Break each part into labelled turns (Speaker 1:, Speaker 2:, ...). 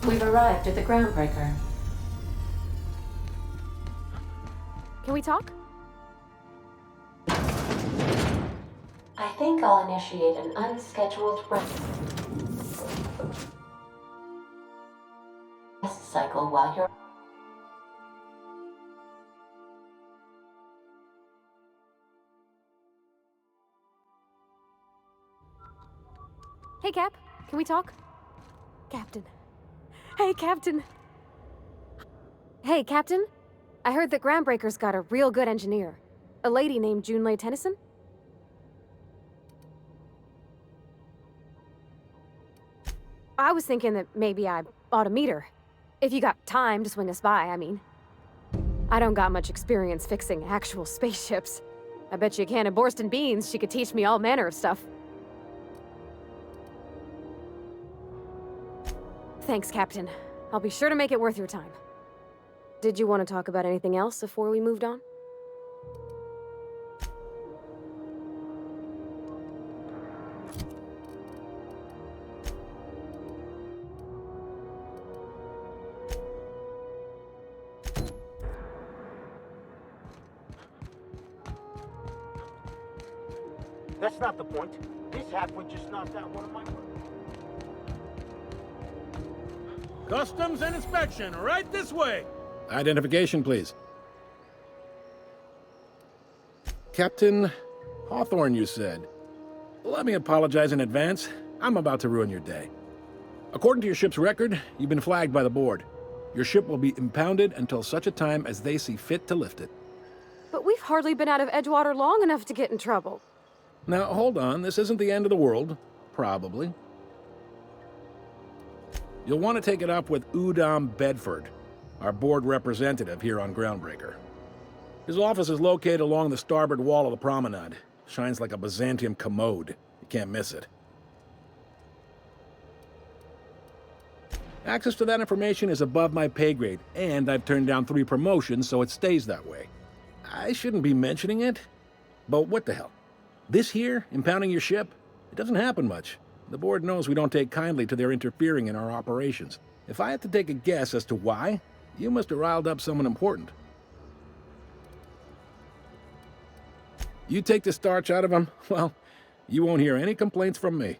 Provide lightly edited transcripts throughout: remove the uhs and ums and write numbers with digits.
Speaker 1: We've arrived at the groundbreaker.
Speaker 2: Can we talk?
Speaker 1: I think I'll initiate an unscheduled rest cycle while you're...
Speaker 2: Hey, Cap. Can we talk? Captain. Hey, Captain. Hey, Captain. I heard that Groundbreaker's got a real good engineer. A lady named Junlei Tennyson. I was thinking that maybe I ought to meet her. If you got time to swing us by, I mean. I don't got much experience fixing actual spaceships. I bet you a can of Borston beans she could teach me all manner of stuff. Thanks, Captain. I'll be sure to make it worth your time. Did you want to talk about anything else before we moved on?
Speaker 3: That's not the point. This halfway just knocked out one of my...
Speaker 4: Customs and inspection, right this way!
Speaker 5: Identification, please. Captain Hawthorne, you said. Let me apologize in advance. I'm about to ruin your day. According to your ship's record, you've been flagged by the board. Your ship will be impounded until such a time as they see fit to lift it.
Speaker 2: But we've hardly been out of Edgewater long enough to get in trouble.
Speaker 5: Now, hold on. This isn't the end of the world. Probably. You'll want to take it up with Udom Bedford, our board representative here on Groundbreaker. His office is located along the starboard wall of the promenade. Shines like a Byzantium commode. You can't miss it. Access to that information is above my pay grade, and I've turned down 3 promotions, so it stays that way. I shouldn't be mentioning it, but what the hell? This here, impounding your ship, it doesn't happen much. The board knows we don't take kindly to their interfering in our operations. If I had to take a guess as to why, you must have riled up someone important. You take the starch out of them, well, you won't hear any complaints from me.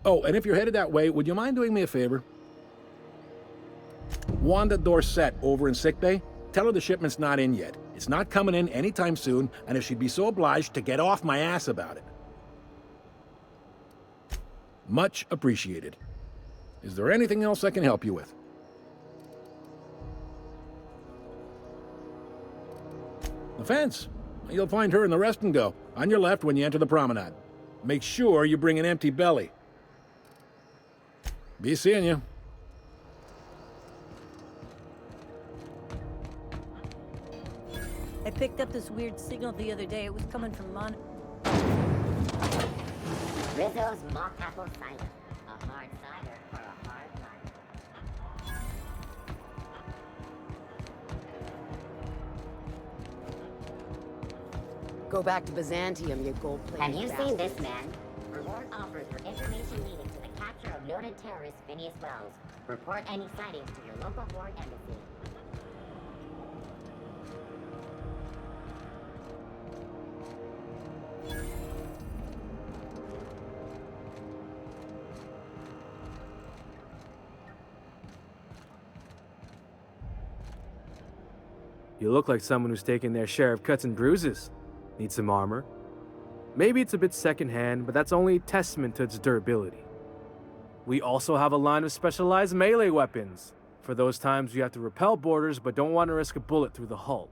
Speaker 5: Oh, and if you're headed that way, would you mind doing me a favor? Wanda Dorset over in sickbay, tell her the shipment's not in yet. It's not coming in anytime soon, and if she'd be so obliged to get off my ass about it. Much appreciated. Is there anything else I can help you with? The fence. You'll find her in the rest and go, on your left when you enter the promenade. Make sure you bring an empty belly. Be seeing you.
Speaker 6: I picked up this weird signal the other day. It was coming from
Speaker 7: Rizzo's mock apple cider. A hard cider for a hard life.
Speaker 8: Go back to Byzantium, you gold-plated
Speaker 7: Have you
Speaker 8: bastard.
Speaker 7: seen this man? Reward offers for information leading to the capture of noted terrorist Phineas Wells. Report any sightings to your local foreign embassy.
Speaker 9: You look like someone who's taken their share of cuts and bruises. Need some armor? Maybe it's a bit secondhand, but that's only a testament to its durability. We also have a line of specialized melee weapons, for those times you have to repel boarders but don't want to risk a bullet through the hull.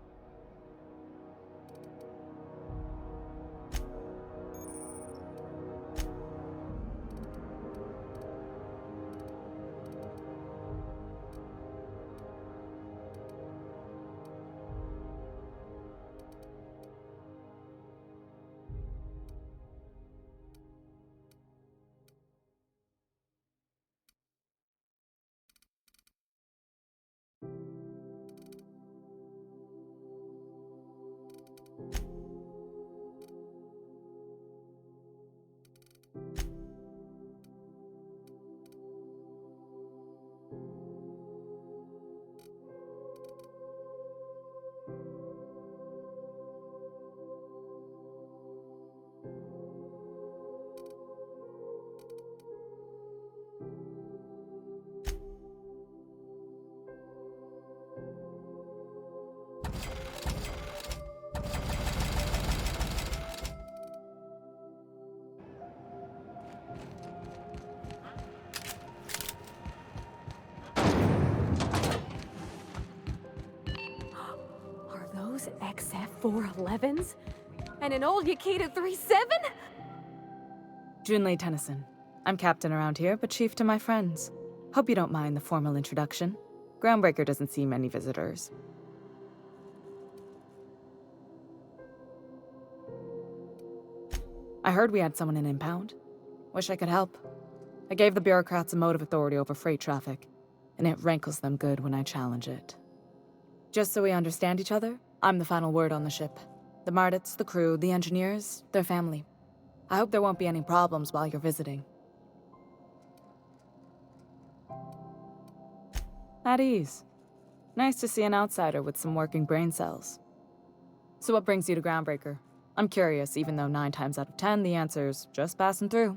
Speaker 2: SF-411s? And an old Yakita 37?
Speaker 10: Junlei Tennyson. I'm captain around here, but chief to my friends. Hope you don't mind the formal introduction. Groundbreaker doesn't see many visitors. I heard we had someone in impound. Wish I could help. I gave the bureaucrats a motive authority over freight traffic, and it rankles them good when I challenge it. Just so we understand each other, I'm the final word on the ship. The Mardits, the crew, the engineers, their family. I hope there won't be any problems while you're visiting. At ease. Nice to see an outsider with some working brain cells. So what brings you to Groundbreaker? I'm curious, even though 9 times out of 10 the answer's just passing through.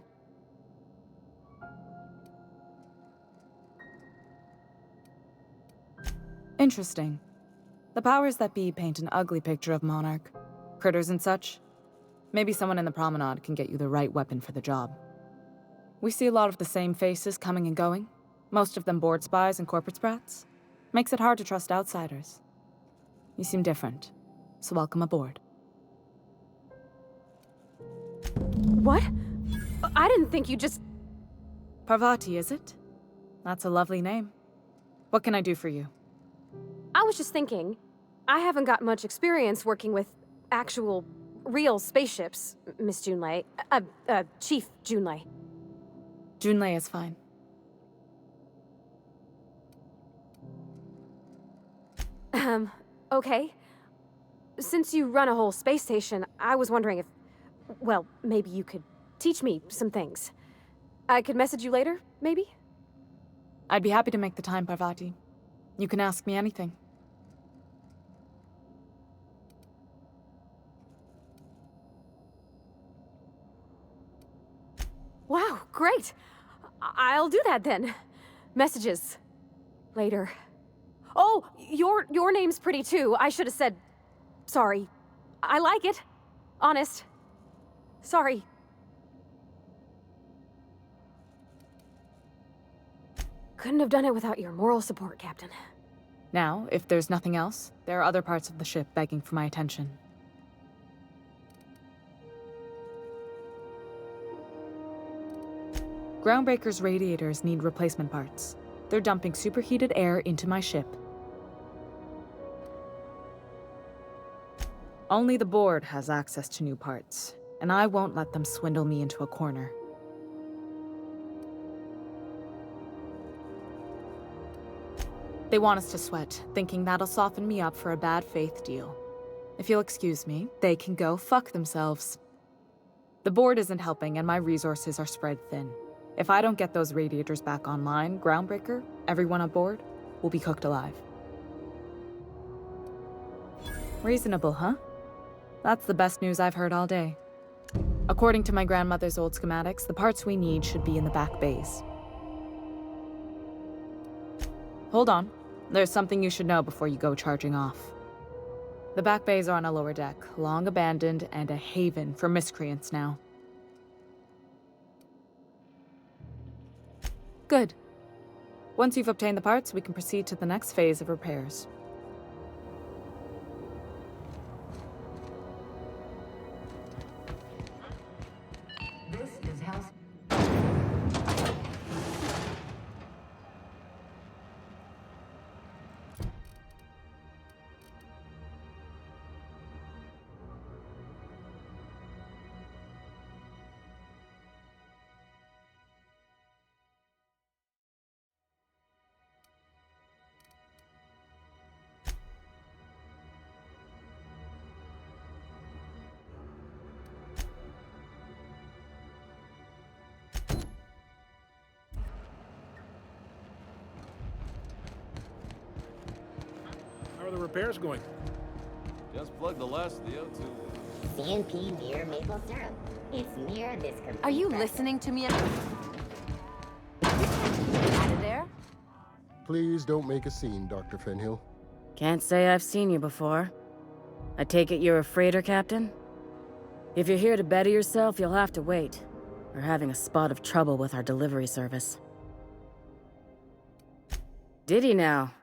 Speaker 10: Interesting. The powers that be paint an ugly picture of Monarch. Critters and such. Maybe someone in the promenade can get you the right weapon for the job. We see a lot of the same faces coming and going. Most of them board spies and corporate sprats. Makes it hard to trust outsiders. You seem different, so welcome aboard.
Speaker 2: What? I didn't think you just...
Speaker 10: Parvati, is it? That's a lovely name. What can I do for you?
Speaker 2: I was just thinking, I haven't got much experience working with actual, real spaceships, Miss Junlei. Chief Junlei.
Speaker 10: Junlei is fine.
Speaker 2: Okay. Since you run a whole space station, I was wondering if... Well, maybe you could teach me some things. I could message you later, maybe?
Speaker 10: I'd be happy to make the time, Parvati. You can ask me anything.
Speaker 2: Wow, great! I'll do that then. Messages. Later. Oh, your name's pretty too. I should have said... Sorry. I like it. Honest. Sorry. Couldn't have done it without your moral support, Captain.
Speaker 10: Now, if there's nothing else, there are other parts of the ship begging for my attention. Groundbreaker's radiators need replacement parts. They're dumping superheated air into my ship. Only the board has access to new parts, and I won't let them swindle me into a corner. They want us to sweat, thinking that'll soften me up for a bad faith deal. If you'll excuse me, they can go fuck themselves. The board isn't helping, and my resources are spread thin. If I don't get those radiators back online, Groundbreaker, everyone aboard, will be cooked alive. Reasonable, huh? That's the best news I've heard all day. According to my grandmother's old schematics, the parts we need should be in the back bays. Hold on. There's something you should know before you go charging off. The back bays are on a lower deck, long abandoned and a haven for miscreants now. Good. Once you've obtained the parts, we can proceed to the next phase of repairs.
Speaker 7: This is House.
Speaker 5: How are the repairs going?
Speaker 11: Just plug the last of the O2.
Speaker 7: CNP near maple syrup. It's near this complete.
Speaker 6: Are you
Speaker 7: record.
Speaker 6: listening to me? Out of there?
Speaker 12: Please don't make a scene, Dr. Fenhill.
Speaker 8: Can't say I've seen you before. I take it you're a freighter captain? If you're here to better yourself, you'll have to wait. We're having a spot of trouble with our delivery service. Did he now?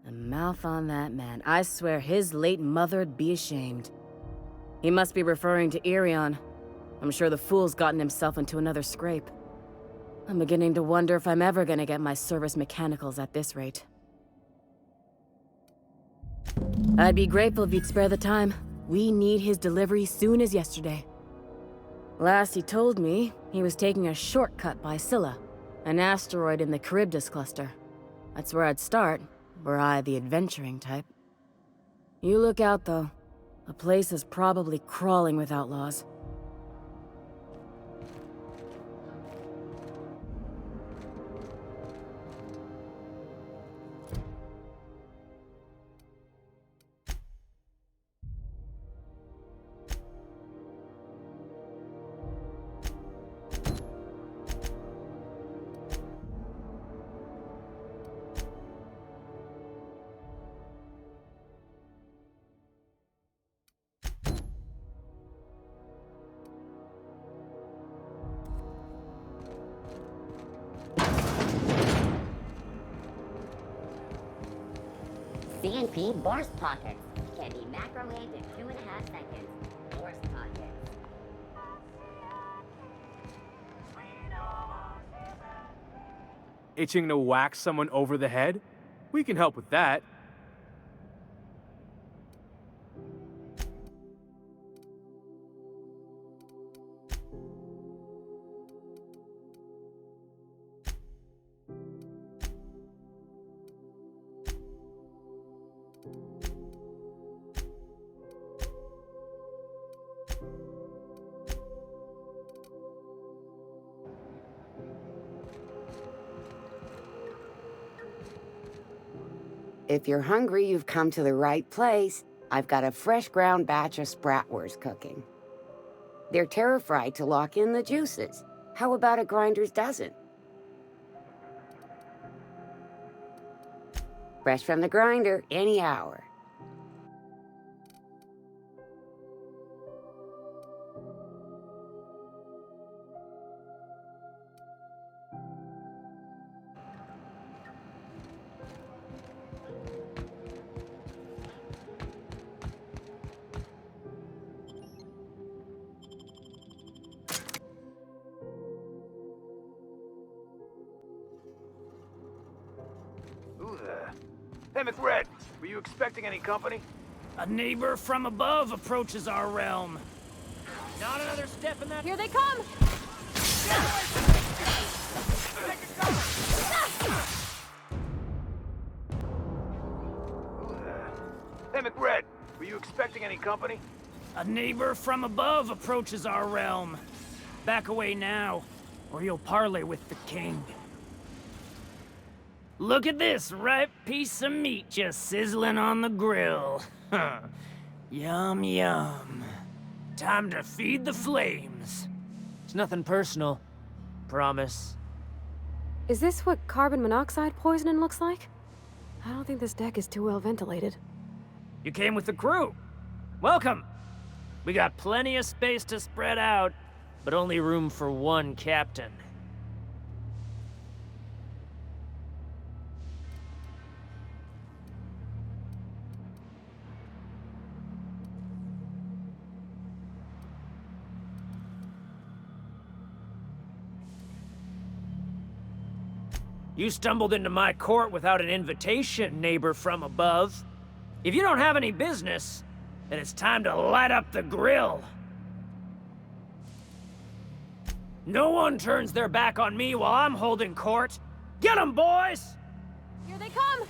Speaker 8: The mouth on that man. I swear his late mother'd be ashamed. He must be referring to Irion. I'm sure the fool's gotten himself into another scrape. I'm beginning to wonder if I'm ever gonna get my service mechanicals at this rate. I'd be grateful if you'd spare the time. We need his delivery soon as yesterday. Last he told me, he was taking a shortcut by Scylla, an asteroid in the Charybdis cluster. That's where I'd start, were I the adventuring type. You look out, though. The place is probably crawling with outlaws.
Speaker 7: CNP Bourse Pockets can be macrowaved in 2.5 seconds. Bourse Pockets.
Speaker 9: Itching to whack someone over the head? We can help with that.
Speaker 13: If you're hungry, you've come to the right place. I've got a fresh ground batch of spratwurst cooking. They're terra-fried to lock in the juices. How about a grinder's dozen? Fresh from the grinder, any hour.
Speaker 3: Hey, McRed, were you expecting any company?
Speaker 14: A neighbor from above approaches our realm. Not another step in that...
Speaker 2: Here they come!
Speaker 3: Hey, McRed, were you expecting any company?
Speaker 14: A neighbor from above approaches our realm. Back away now, or you'll parley with the king. Look at this ripe piece of meat just sizzling on the grill. Yum, yum. Time to feed the flames. It's nothing personal. Promise.
Speaker 2: Is this what carbon monoxide poisoning looks like? I don't think this deck is too well ventilated.
Speaker 14: You came with the crew. Welcome. We got plenty of space to spread out, but only room for one captain. You stumbled into my court without an invitation, neighbor from above. If you don't have any business, then it's time to light up the grill. No one turns their back on me while I'm holding court. Get 'em, boys!
Speaker 2: Here they come!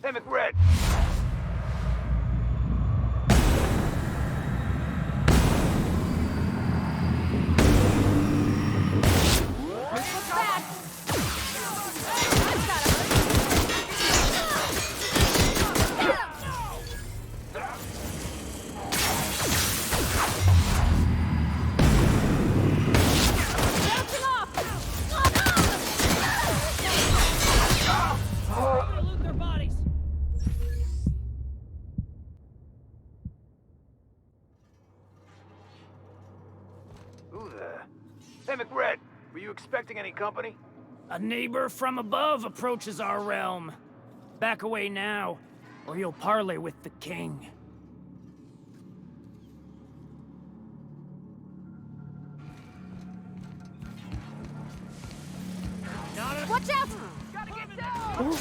Speaker 3: Hey, McRed!
Speaker 14: you expecting any company? A neighbor from above approaches our realm. Back away now, or you'll parley with the king.
Speaker 2: Watch out!
Speaker 14: Gotta get down!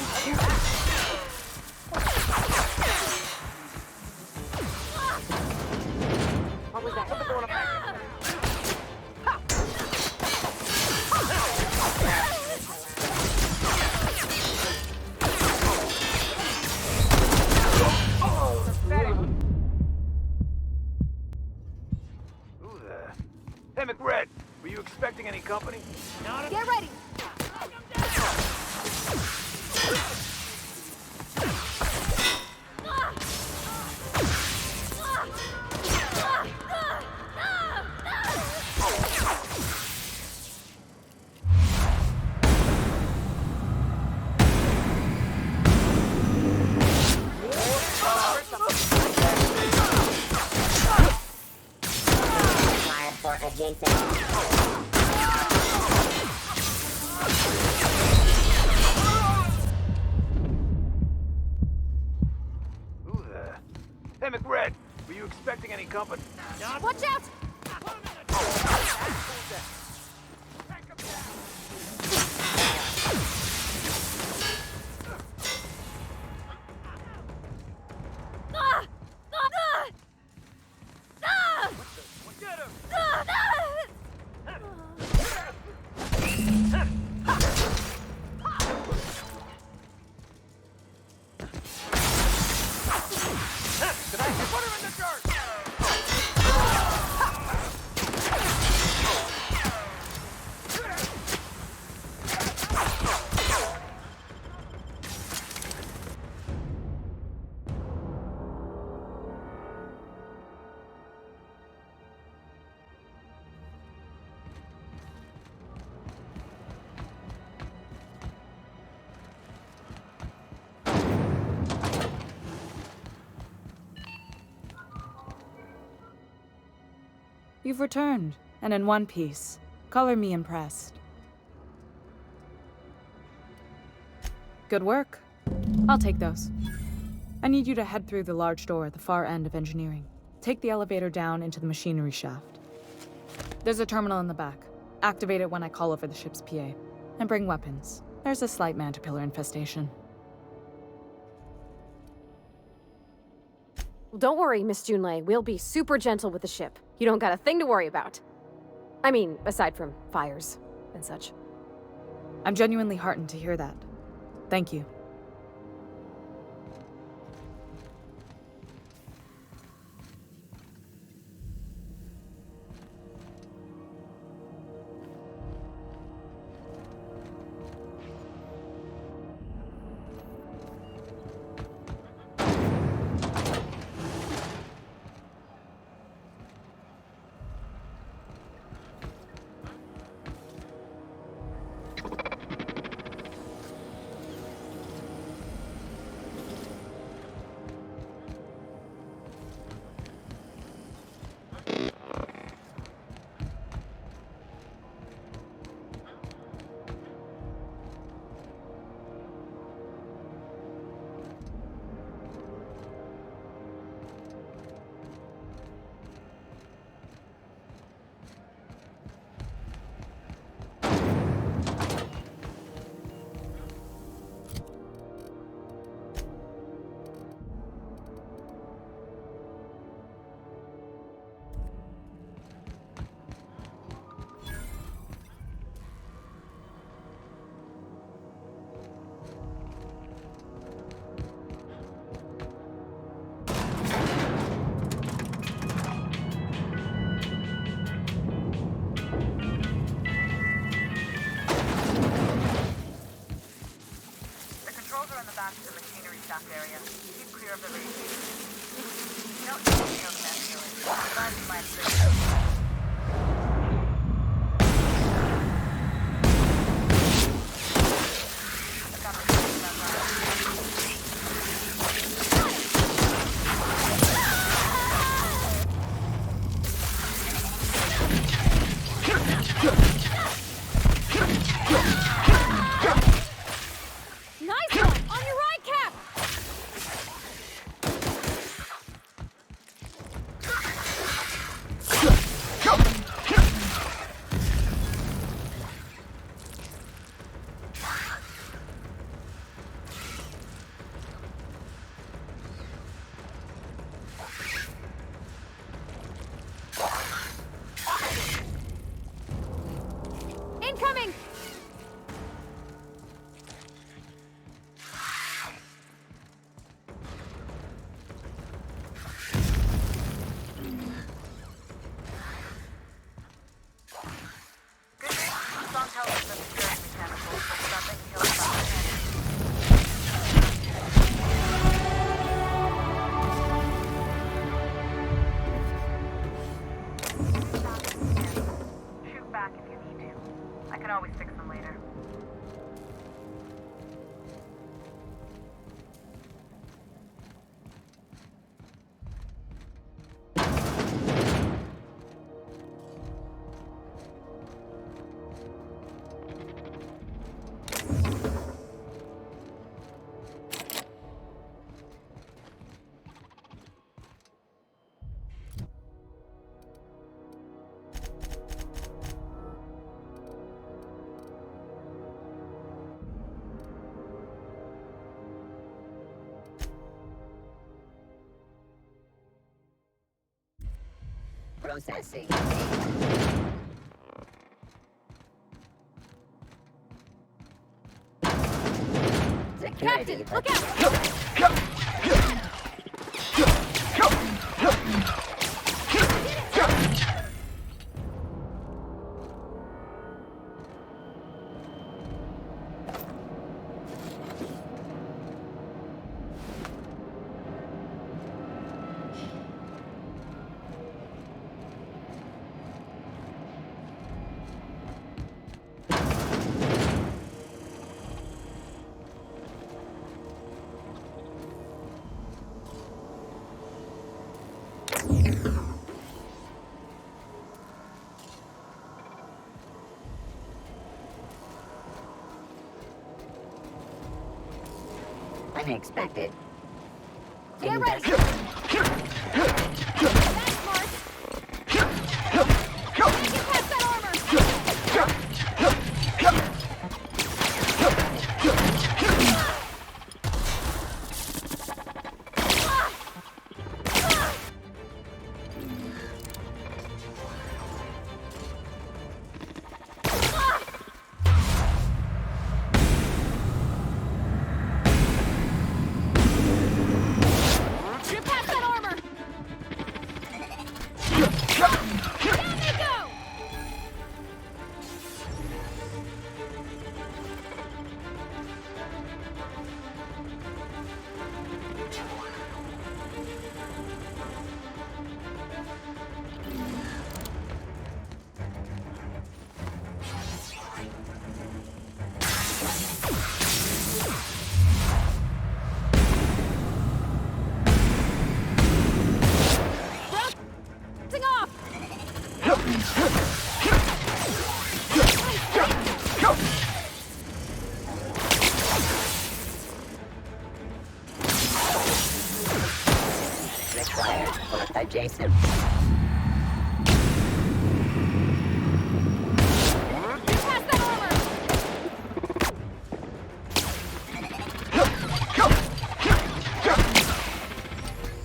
Speaker 2: What was that?
Speaker 14: Who the... Hey, McRed, were you expecting any company?
Speaker 2: Get ready!
Speaker 7: Fire for adjacent.
Speaker 14: Who the... Hey, McRed, were you expecting any company?
Speaker 2: Watch out!
Speaker 14: Put him in the dirt!
Speaker 10: You've returned, and in one piece. Color me impressed. Good work. I'll take those. I need you to head through the large door at the far end of engineering. Take the elevator down into the machinery shaft. There's a terminal in the back. Activate it when I call over the ship's PA. And bring weapons. There's a slight man-to-pillar infestation.
Speaker 2: Don't worry, Miss Junlei. We'll be super gentle with the ship. You don't got a thing to worry about. I mean, aside from fires and such.
Speaker 10: I'm genuinely heartened to hear that. Thank you.
Speaker 15: area. Keep clear of the radiation. You don't need to feel that feeling. Glad you might
Speaker 7: Processing.
Speaker 2: Captain, look out!
Speaker 7: Unexpected.
Speaker 2: Get ready! That's smart! Can't get past that armor! Get past that armor! Down they go! Bouncing off!
Speaker 7: Required for adjacent.
Speaker 2: Get past that armor!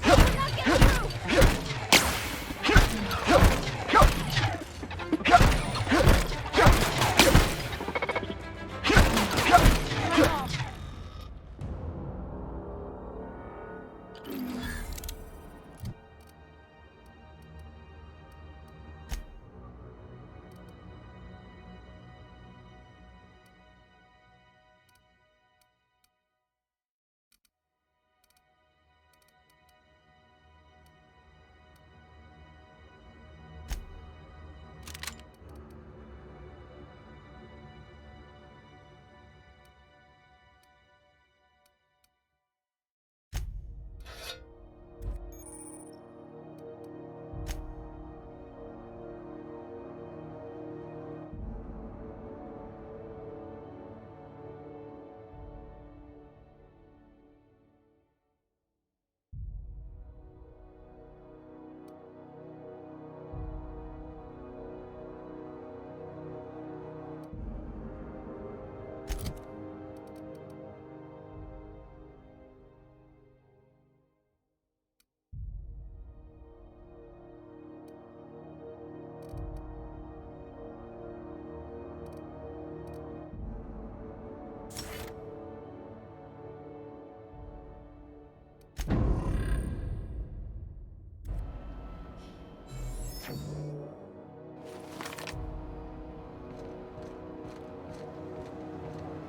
Speaker 2: We're not getting through!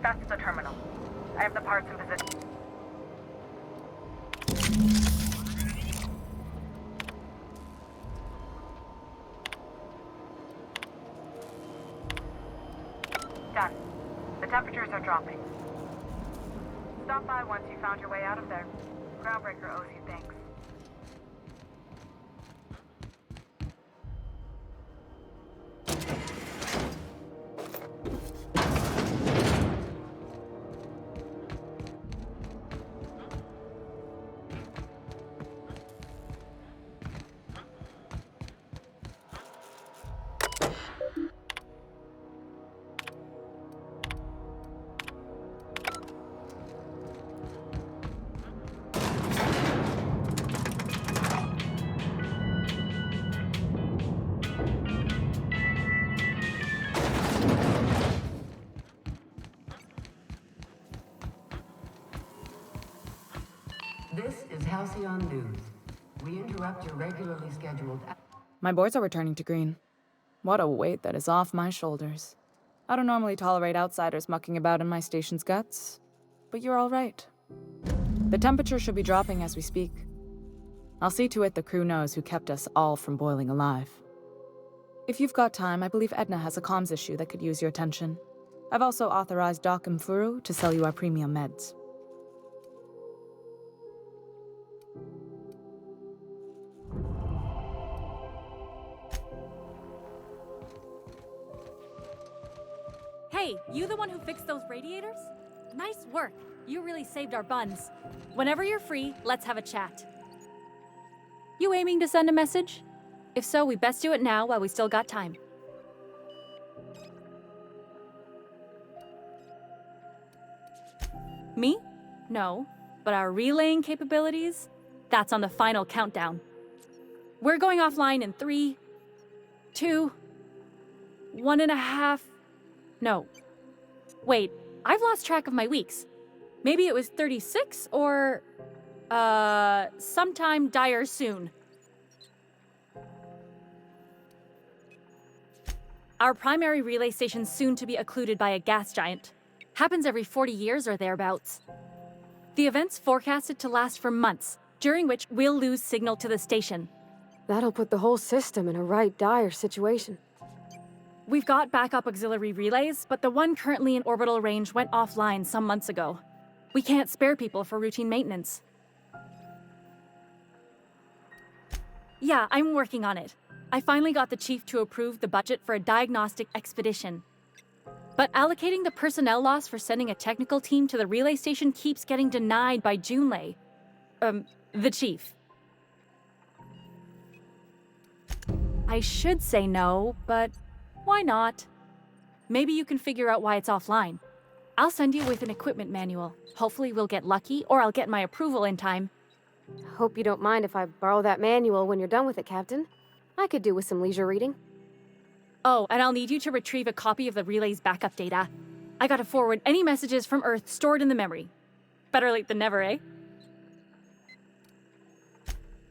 Speaker 15: That's the terminal. I have the parts in position. Done. The temperatures are dropping. Stop by once you found your way out of there. Groundbreaker owes you thanks.
Speaker 13: This is Halcyon News. We interrupt your regularly scheduled...
Speaker 10: My boards are returning to green. What a weight that is off my shoulders. I don't normally tolerate outsiders mucking about in my station's guts, but you're all right. The temperature should be dropping as we speak. I'll see to it the crew knows who kept us all from boiling alive. If you've got time, I believe Edna has a comms issue that could use your attention. I've also authorized Doc and Furu to sell you our premium meds.
Speaker 16: Hey, you the one who fixed those radiators? Nice work. You really saved our buns. Whenever you're free, let's have a chat. You aiming to send a message? If so, we best do it now while we still got time. Me? No. But our relaying capabilities? That's on the final countdown. We're going offline in 3, 2, 1.5... No. Wait, I've lost track of my weeks. Maybe it was 36 or... sometime dire soon. Our primary relay station's soon to be occluded by a gas giant. Happens every 40 years or thereabouts. The event's forecasted to last for months, during which we'll lose signal to the station.
Speaker 2: That'll put the whole system in a right dire situation.
Speaker 16: We've got backup auxiliary relays, but the one currently in orbital range went offline some months ago. We can't spare people for routine maintenance. Yeah, I'm working on it. I finally got the chief to approve the budget for a diagnostic expedition. But allocating the personnel loss for sending a technical team to the relay station keeps getting denied by Junlei. The chief. I should say no, but why not? Maybe you can figure out why it's offline. I'll send you with an equipment manual. Hopefully we'll get lucky, or I'll get my approval in time.
Speaker 2: Hope you don't mind if I borrow that manual when you're done with it, Captain. I could do with some leisure reading.
Speaker 16: Oh, and I'll need you to retrieve a copy of the relay's backup data. I gotta forward any messages from Earth stored in the memory. Better late than never, eh?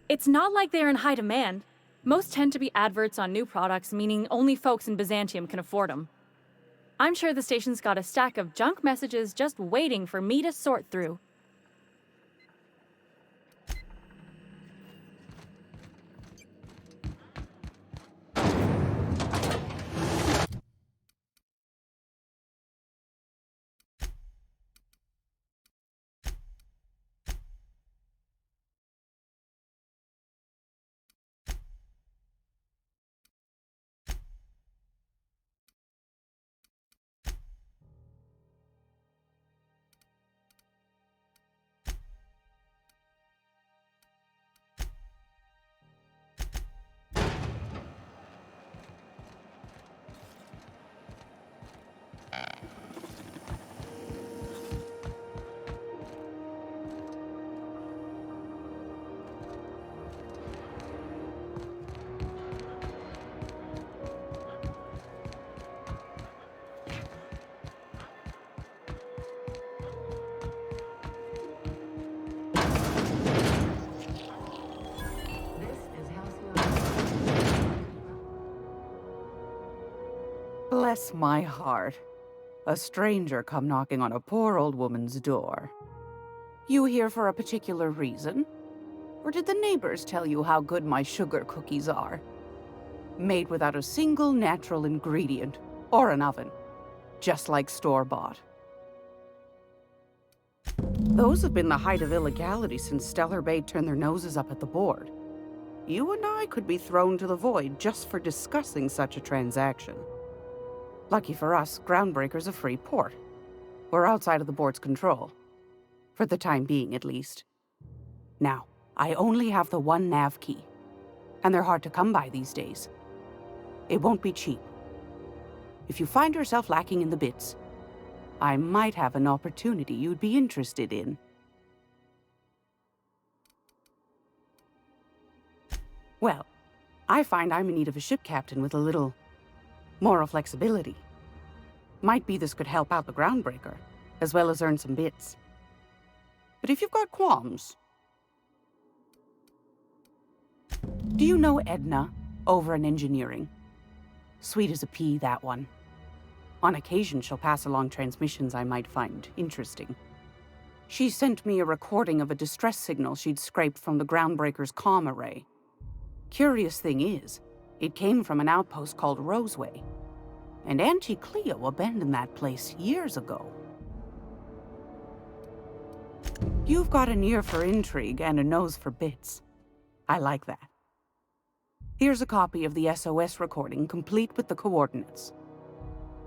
Speaker 16: It's not like they're in high demand. Most tend to be adverts on new products, meaning only folks in Byzantium can afford them. I'm sure the station's got a stack of junk messages just waiting for me to sort through.
Speaker 17: Bless my heart. A stranger come knocking on a poor old woman's door. You here for a particular reason? Or did the neighbors tell you how good my sugar cookies are? Made without a single natural ingredient, or an oven. Just like store-bought. Those have been the height of illegality since Stellar Bay turned their noses up at the board. You and I could be thrown to the void just for discussing such a transaction. Lucky for us, Groundbreaker's a free port. We're outside of the board's control. For the time being, at least. Now, I only have the one nav key. And they're hard to come by these days. It won't be cheap. If you find yourself lacking in the bits, I might have an opportunity you'd be interested in. Well, I find I'm in need of a ship captain with a little moral flexibility. Might be this could help out the Groundbreaker, as well as earn some bits. But if you've got qualms, Do you know Edna, over in engineering? Sweet as a pea, that one. On occasion, she'll pass along transmissions I might find interesting. She sent me a recording of a distress signal she'd scraped from the Groundbreaker's comm array. Curious thing is, it came from an outpost called Roseway. And Auntie Cleo abandoned that place years ago. You've got an ear for intrigue and a nose for bits. I like that. Here's a copy of the SOS recording, complete with the coordinates.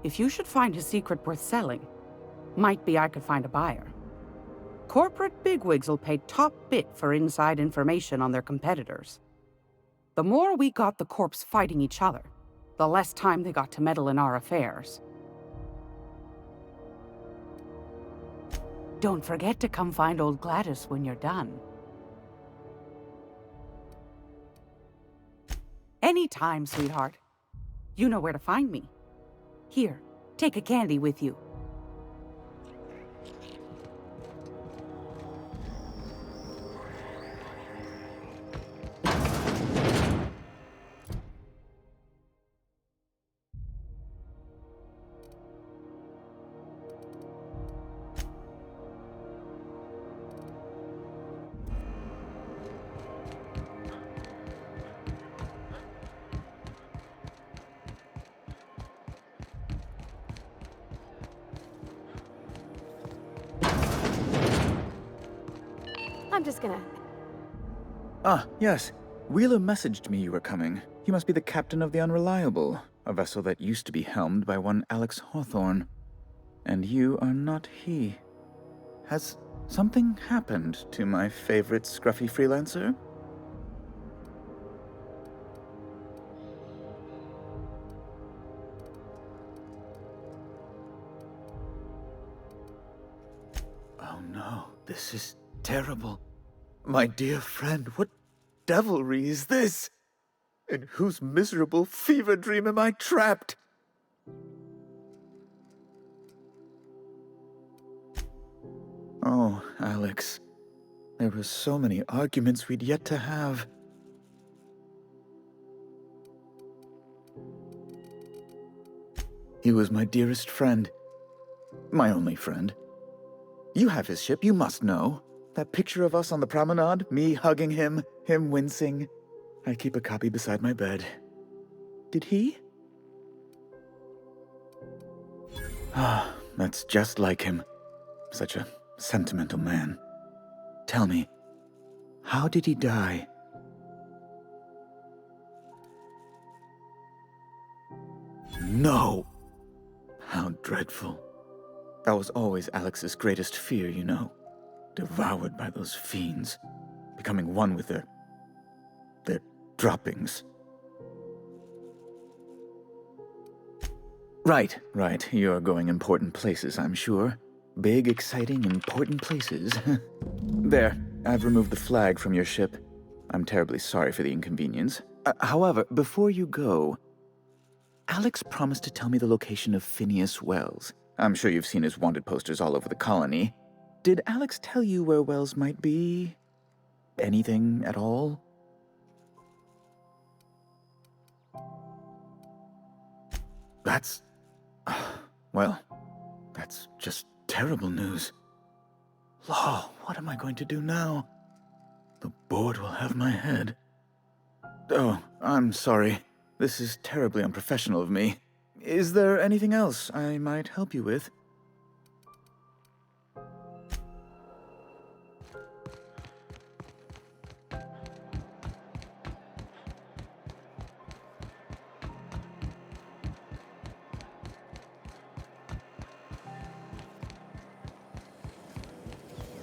Speaker 17: If you should find a secret worth selling, might be I could find a buyer. Corporate bigwigs will pay top bit for inside information on their competitors. The more we got the corps fighting each other, the less time they got to meddle in our affairs. Don't forget to come find old Gladys when you're done. Anytime, sweetheart. You know where to find me. Here, take a candy with you.
Speaker 2: I'm just gonna...
Speaker 18: Ah, yes. Wheeler messaged me you were coming. He must be the captain of the Unreliable, a vessel that used to be helmed by one Alex Hawthorne. And you are not he. Has something happened to my favorite scruffy freelancer? Oh no, this is terrible. My dear friend, what devilry is this? In whose miserable fever dream am I trapped? Oh, Alex. There were so many arguments we'd yet to have. He was my dearest friend. My only friend. You have his ship, you must know. That picture of us on the promenade, me hugging him, him wincing. I keep a copy beside my bed. Did he? Ah, that's just like him. Such a sentimental man. Tell me, how did he die? No! How dreadful. That was always Alex's greatest fear, you know. Devoured by those fiends, becoming one with their droppings. Right. You're going important places, I'm sure. Big, exciting, important places. There, I've removed the flag from your ship. I'm terribly sorry for the inconvenience. However, before you go, Alex promised to tell me the location of Phineas Wells. I'm sure you've seen his wanted posters all over the colony. Did Alex tell you where Wells might be? Anything at all? That's... well, that's just terrible news. Law, what am I going to do now? The board will have my head. Oh, I'm sorry. This is terribly unprofessional of me. Is there anything else I might help you with?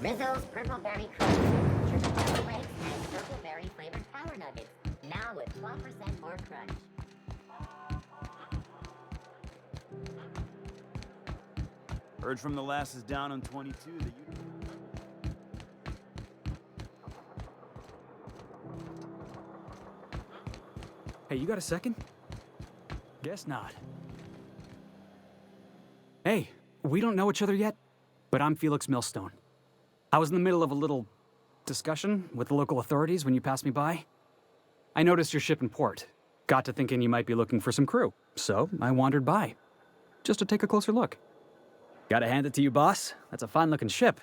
Speaker 7: Rizzo's Purple Berry Crunch, Triple Pepper Flakes, and Purple Berry flavored Power Nuggets. Now with 12% more crunch.
Speaker 19: Heard from the lasses down on 22 that you...
Speaker 20: Hey, you got a second? Guess not. Hey, we don't know each other yet, but I'm Felix Millstone. I was in the middle of a little discussion with the local authorities when you passed me by. I noticed your ship in port. Got to thinking you might be looking for some crew, so I wandered by. Just to take a closer look. Gotta hand it to you, boss. That's a fine-looking ship.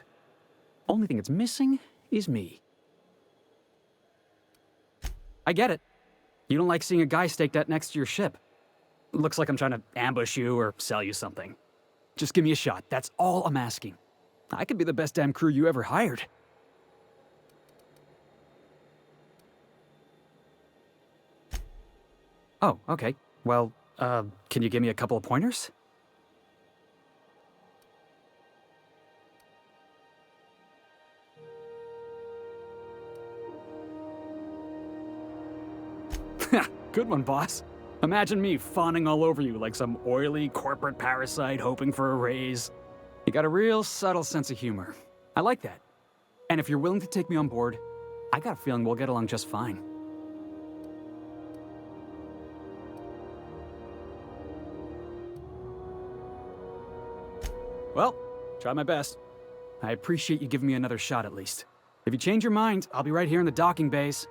Speaker 20: Only thing it's missing is me. I get it. You don't like seeing a guy staked out next to your ship. Looks like I'm trying to ambush you or sell you something. Just give me a shot, that's all I'm asking. I could be the best damn crew you ever hired. Oh, okay. Well, can you give me a couple of pointers? Good one, boss. Imagine me fawning all over you like some oily corporate parasite hoping for a raise. You got a real subtle sense of humor. I like that. And if you're willing to take me on board, I got a feeling we'll get along just fine. Well, try my best. I appreciate you giving me another shot at least. If you change your mind, I'll be right here in the docking bays.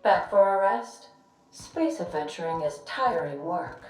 Speaker 1: Back for a rest? Space adventuring is tiring work.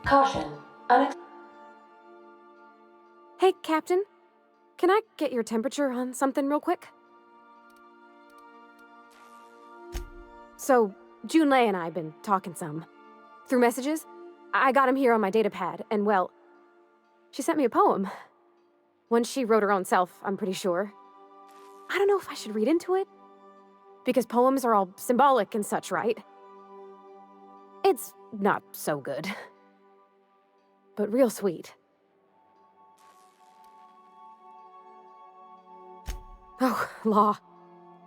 Speaker 1: Caution.
Speaker 2: Hey, Captain. Can I get your temperature on something real quick? So, Junlei and I have been talking some. Through messages. I got him here on my datapad, and well, she sent me a poem. One she wrote her own self, I'm pretty sure. I don't know if I should read into it. Because poems are all symbolic and such, right? It's not so good. But real sweet. Oh, law.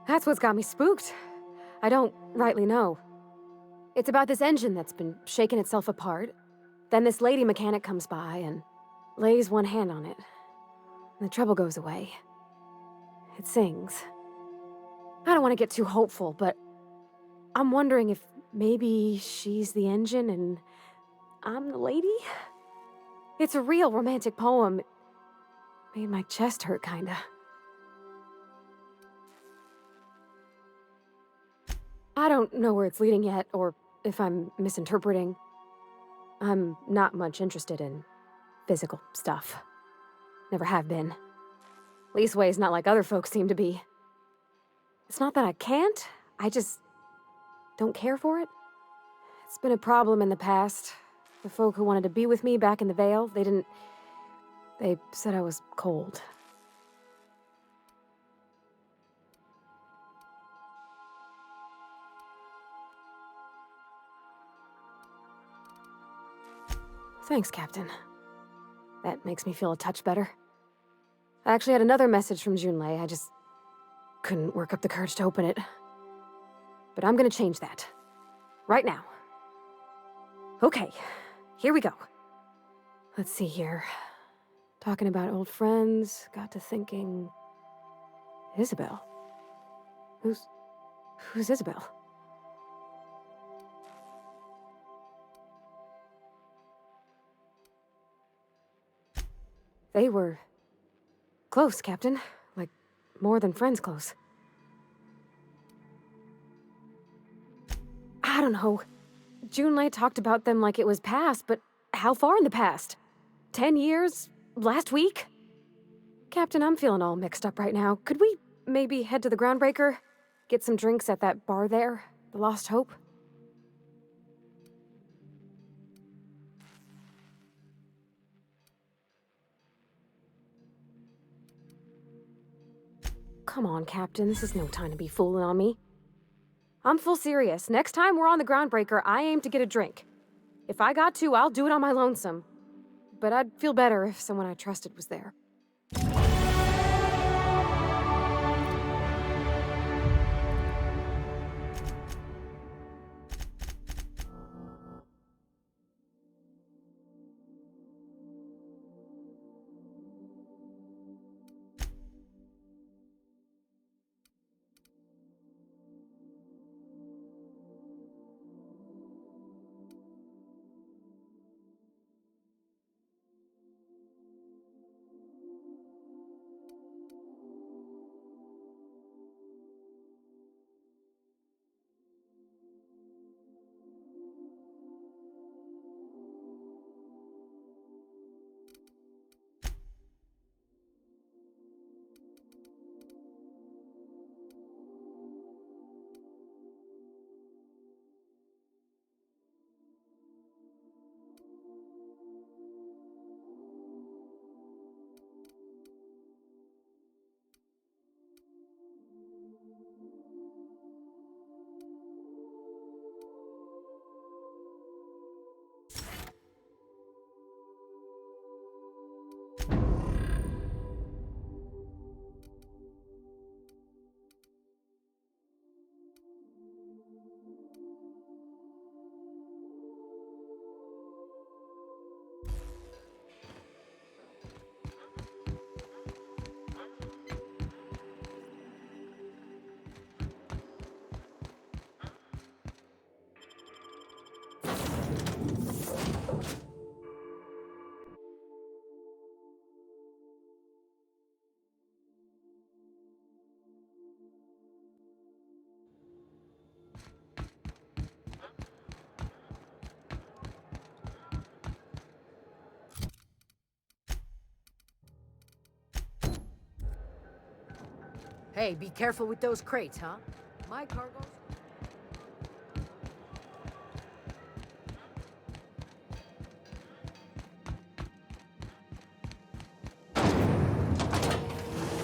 Speaker 2: That's what's got me spooked. I don't rightly know. It's about this engine that's been shaking itself apart. Then this lady mechanic comes by and lays one hand on it. And the trouble goes away. It sings. I don't want to get too hopeful, but I'm wondering if maybe she's the engine and I'm the lady? It's a real romantic poem. Made my chest hurt, kinda. I don't know where it's leading yet, or if I'm misinterpreting. I'm not much interested in physical stuff. Never have been. Leastways, not like other folks seem to be. It's not that I can't, I just don't care for it. It's been a problem in the past. The folk who wanted to be with me back in the Vale, they said I was cold. Thanks, Captain. That makes me feel a touch better. I actually had another message from Junlei, I just couldn't work up the courage to open it. But I'm gonna change that. Right now. Okay, here we go. Let's see here. Talking about old friends, got to thinking... Isabel? Who's Isabel? They were close, Captain. Like, more than friends close. I don't know. Junlei talked about them like it was past, but how far in the past? 10 years? Last week? Captain, I'm feeling all mixed up right now. Could we maybe head to the Groundbreaker? Get some drinks at that bar there? The Lost Hope? Come on, Captain. This is no time to be fooling on me. I'm full serious. Next time we're on the Groundbreaker, I aim to get a drink. If I got to, I'll do it on my lonesome. But I'd feel better if someone I trusted was there.
Speaker 21: Hey, be careful with those crates, huh? My cargo's...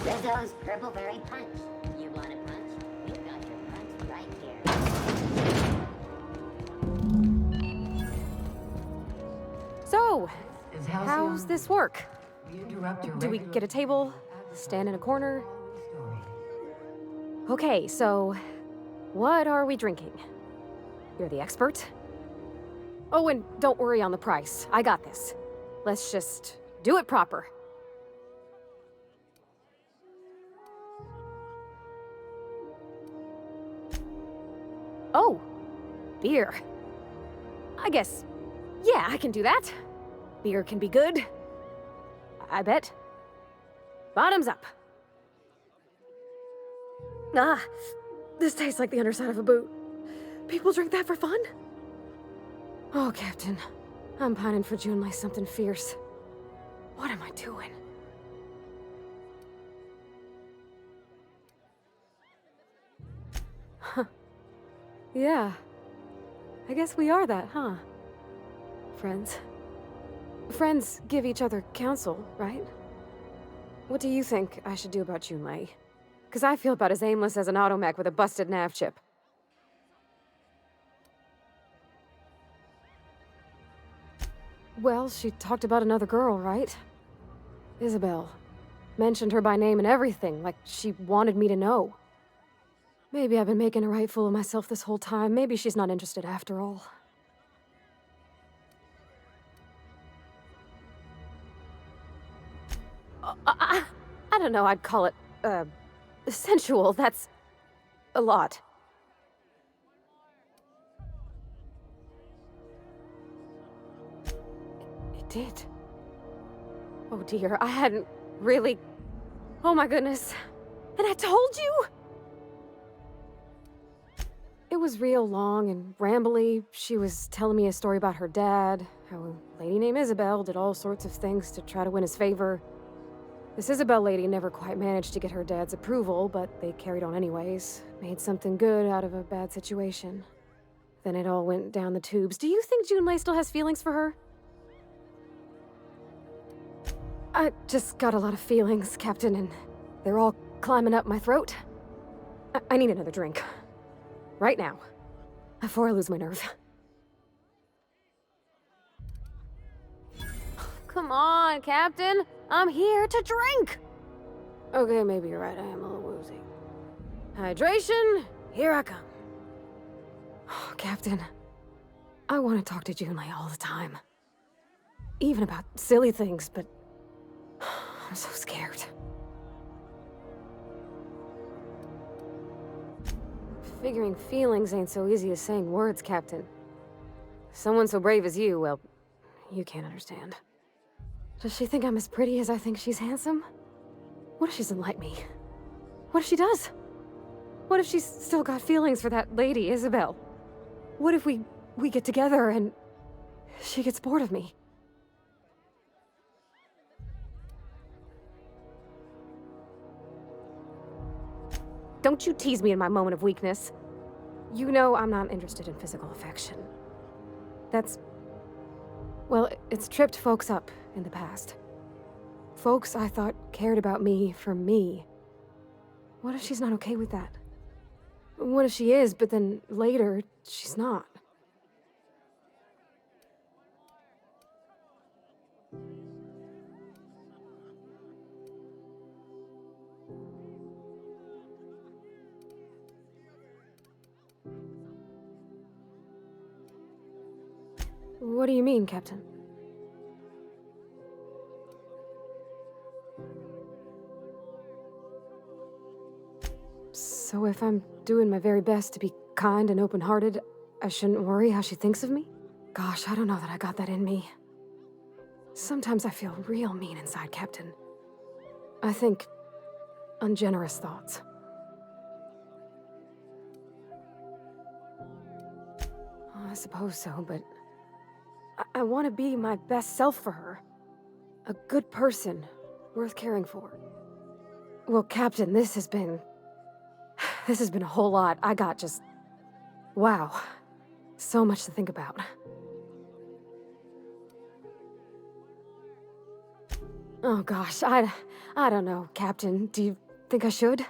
Speaker 7: Rizzo's Purple Berry Punch. You want a punch? We've got your punch right here.
Speaker 2: So, how's this work? Do we get a table? Stand in a corner? Okay, so what are we drinking? You're the expert? Oh, and don't worry on the price. I got this. Let's just do it proper. Oh, beer. I guess, yeah, I can do that. Beer can be good. I bet. Bottoms up. Ah, this tastes like the underside of a boot. People drink that for fun? Oh, Captain. I'm pining for Junlei something fierce. What am I doing? Huh. Yeah. I guess we are that, huh? Friends. Friends give each other counsel, right? What do you think I should do about Junlei? Because I feel about as aimless as an automech with a busted nav chip. Well, she talked about another girl, right? Isabel. Mentioned her by name and everything, like she wanted me to know. Maybe I've been making a right fool of myself this whole time. Maybe she's not interested after all. I don't know, I'd call it, sensual. That's a lot. It did. Oh dear, I hadn't really... Oh my goodness. And I told you? It was real long and rambly. She was telling me a story about her dad, how a lady named Isabel did all sorts of things to try to win his favor. This Isabel lady never quite managed to get her dad's approval, but they carried on anyways. Made something good out of a bad situation. Then it all went down the tubes. Do you think Junlei still has feelings for her? I just got a lot of feelings, Captain, and they're all climbing up my throat. I need another drink. Right now. Before I lose my nerve. Come on, Captain. I'm here to drink! Okay, maybe you're right. I am a little woozy. Hydration, here I come. Oh, Captain, I want to talk to Junlei all the time. Even about silly things, but I'm so scared. Figuring feelings ain't so easy as saying words, Captain. Someone so brave as you, well, you can't understand. Does she think I'm as pretty as I think she's handsome? What if she doesn't like me? What if she does? What if she's still got feelings for that lady, Isabel? What if we get together and she gets bored of me? Don't you tease me in my moment of weakness. You know I'm not interested in physical affection. That's... well, it's tripped folks up in the past. Folks I thought cared about me for me. What if she's not okay with that? What if she is, but then later, she's not? What do you mean, Captain? So if I'm doing my very best to be kind and open-hearted, I shouldn't worry how she thinks of me? Gosh, I don't know that I got that in me. Sometimes I feel real mean inside, Captain. I think ungenerous thoughts. Oh, I suppose so, but I want to be my best self for her. A good person, worth caring for. Well, Captain, this has been a whole lot. I got just... wow. So much to think about. Oh gosh, I don't know, Captain. Do you think I should?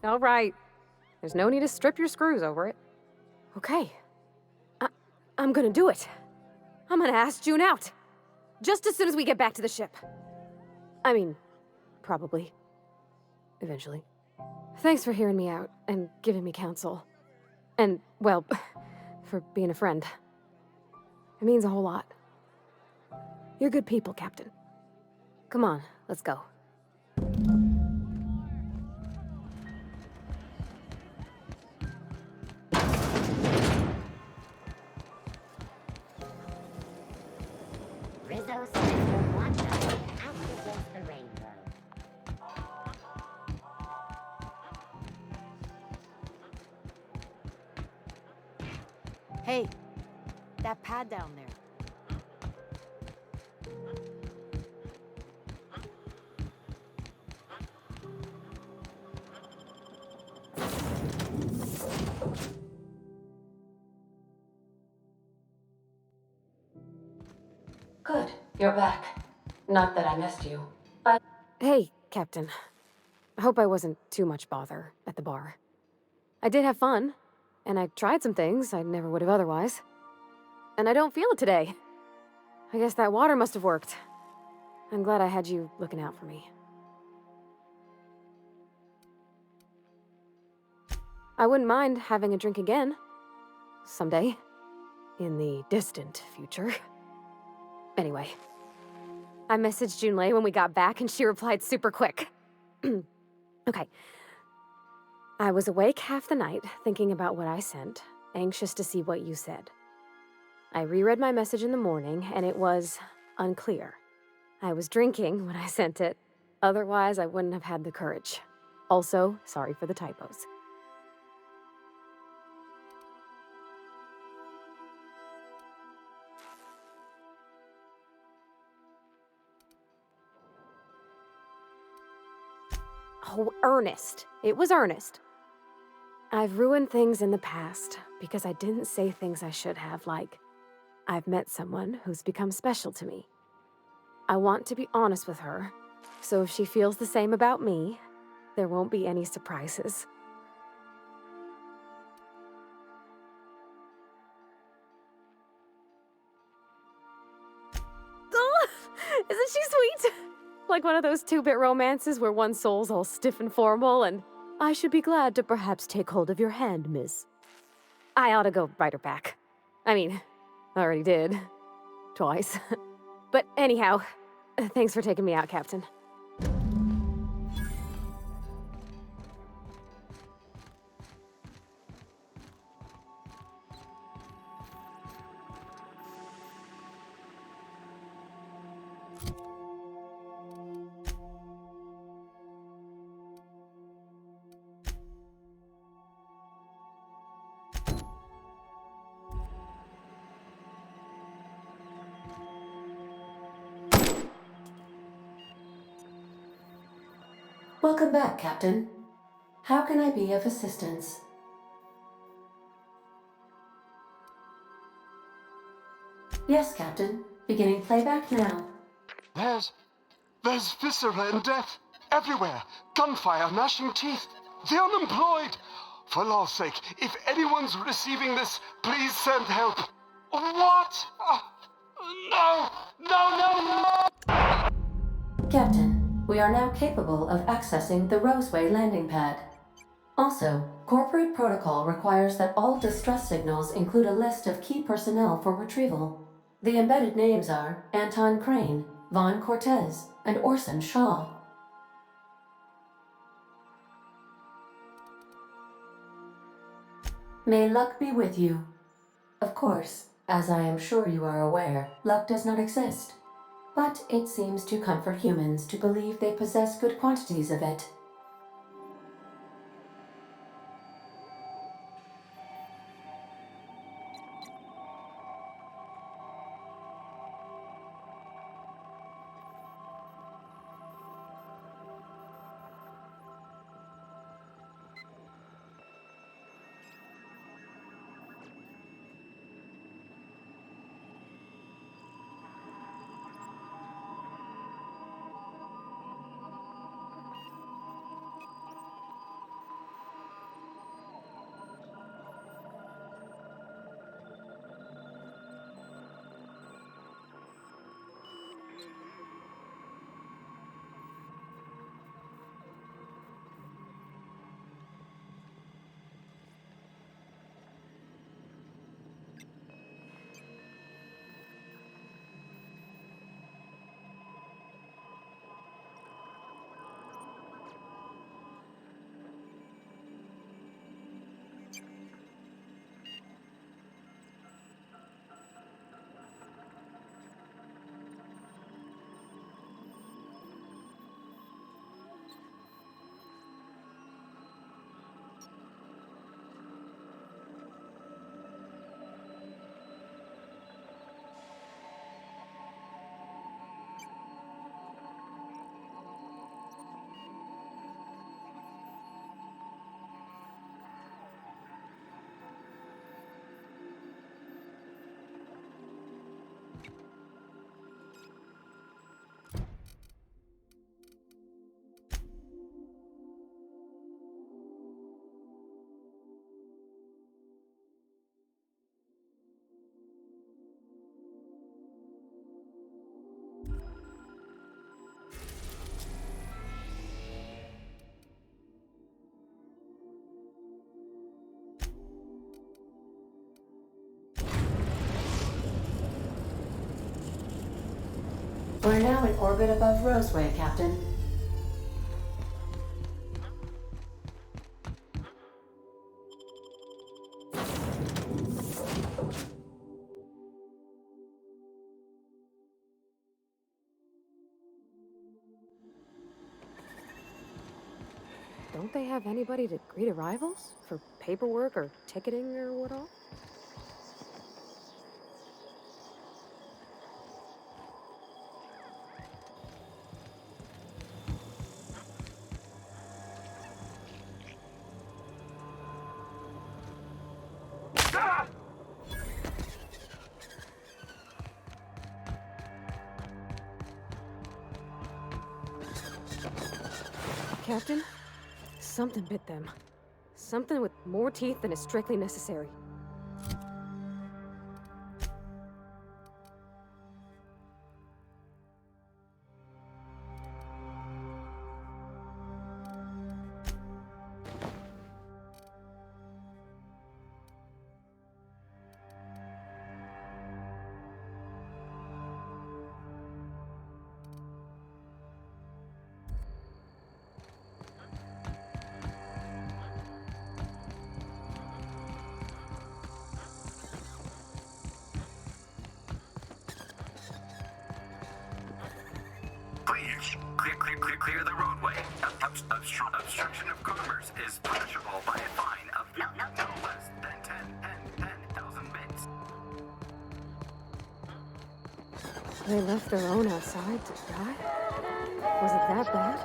Speaker 2: All right. There's no need to strip your screws over it. Okay. I'm gonna do it. I'm gonna ask June out. Just as soon as we get back to the ship. I mean, probably. Eventually. Thanks for hearing me out and giving me counsel. And, well, for being a friend. It means a whole lot. You're good people, Captain. Come on, let's go.
Speaker 7: Rizzo says for one night, activates the rainbow.
Speaker 6: Hey, that pad down there.
Speaker 1: Good, you're back. Not that I missed you.
Speaker 2: Hey, Captain. I hope I wasn't too much bother at the bar. I did have fun, and I tried some things I never would have otherwise. And I don't feel it today. I guess that water must have worked. I'm glad I had you looking out for me. I wouldn't mind having a drink again. Someday. In the distant future. Anyway. I messaged Junlei when we got back and she replied super quick. Okay. I was awake half the night thinking about what I sent, anxious to see what you said. I reread my message in the morning, and it was unclear. I was drinking when I sent it. Otherwise, I wouldn't have had the courage. Also, sorry for the typos. Oh, Ernest. It was Ernest. I've ruined things in the past because I didn't say things I should have, like, I've met someone who's become special to me. I want to be honest with her, so if she feels the same about me, there won't be any surprises. Oh, isn't she sweet? Like one of those two-bit romances where one soul's all stiff and formal and, I should be glad to perhaps take hold of your hand, miss. I ought to go write her back. I mean, I already did. Twice. But anyhow, thanks for taking me out, Captain.
Speaker 1: Welcome back, Captain. How can I be of assistance? Yes, Captain. Beginning playback now.
Speaker 4: There's viscera and death everywhere. Gunfire, gnashing teeth. The unemployed. For law's sake, if anyone's receiving this, please send help. What? No! No, no, no!
Speaker 1: Captain, we are now capable of accessing the Roseway landing pad. Also, corporate protocol requires that all distress signals include a list of key personnel for retrieval. The embedded names are Anton Crane, Vaughn Cortez, and Orson Shaw. May luck be with you. Of course, as I am sure you are aware, luck does not exist. But it seems to comfort humans to believe they possess good quantities of it. We're now in orbit above Roseway, Captain.
Speaker 2: Don't they have anybody to greet arrivals? For paperwork or ticketing or what all? Captain? Something bit them. Something with more teeth than is strictly necessary.
Speaker 5: Please, clear the roadway. Obstruction of commerce is punishable by a fine of no less than 10,000 bits.
Speaker 2: They left their own outside to die? Was it that bad?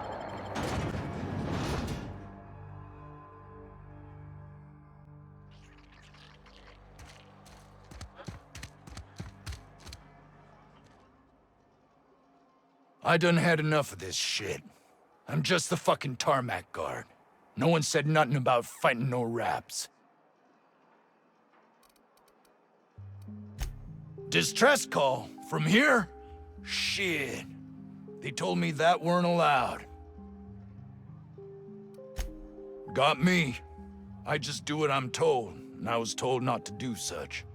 Speaker 22: I done had enough of this shit. I'm just the fucking tarmac guard. No one said nothing about fighting no raps. Distress call? From here? Shit. They told me that weren't allowed. Got me. I just do what I'm told, and I was told not to do such.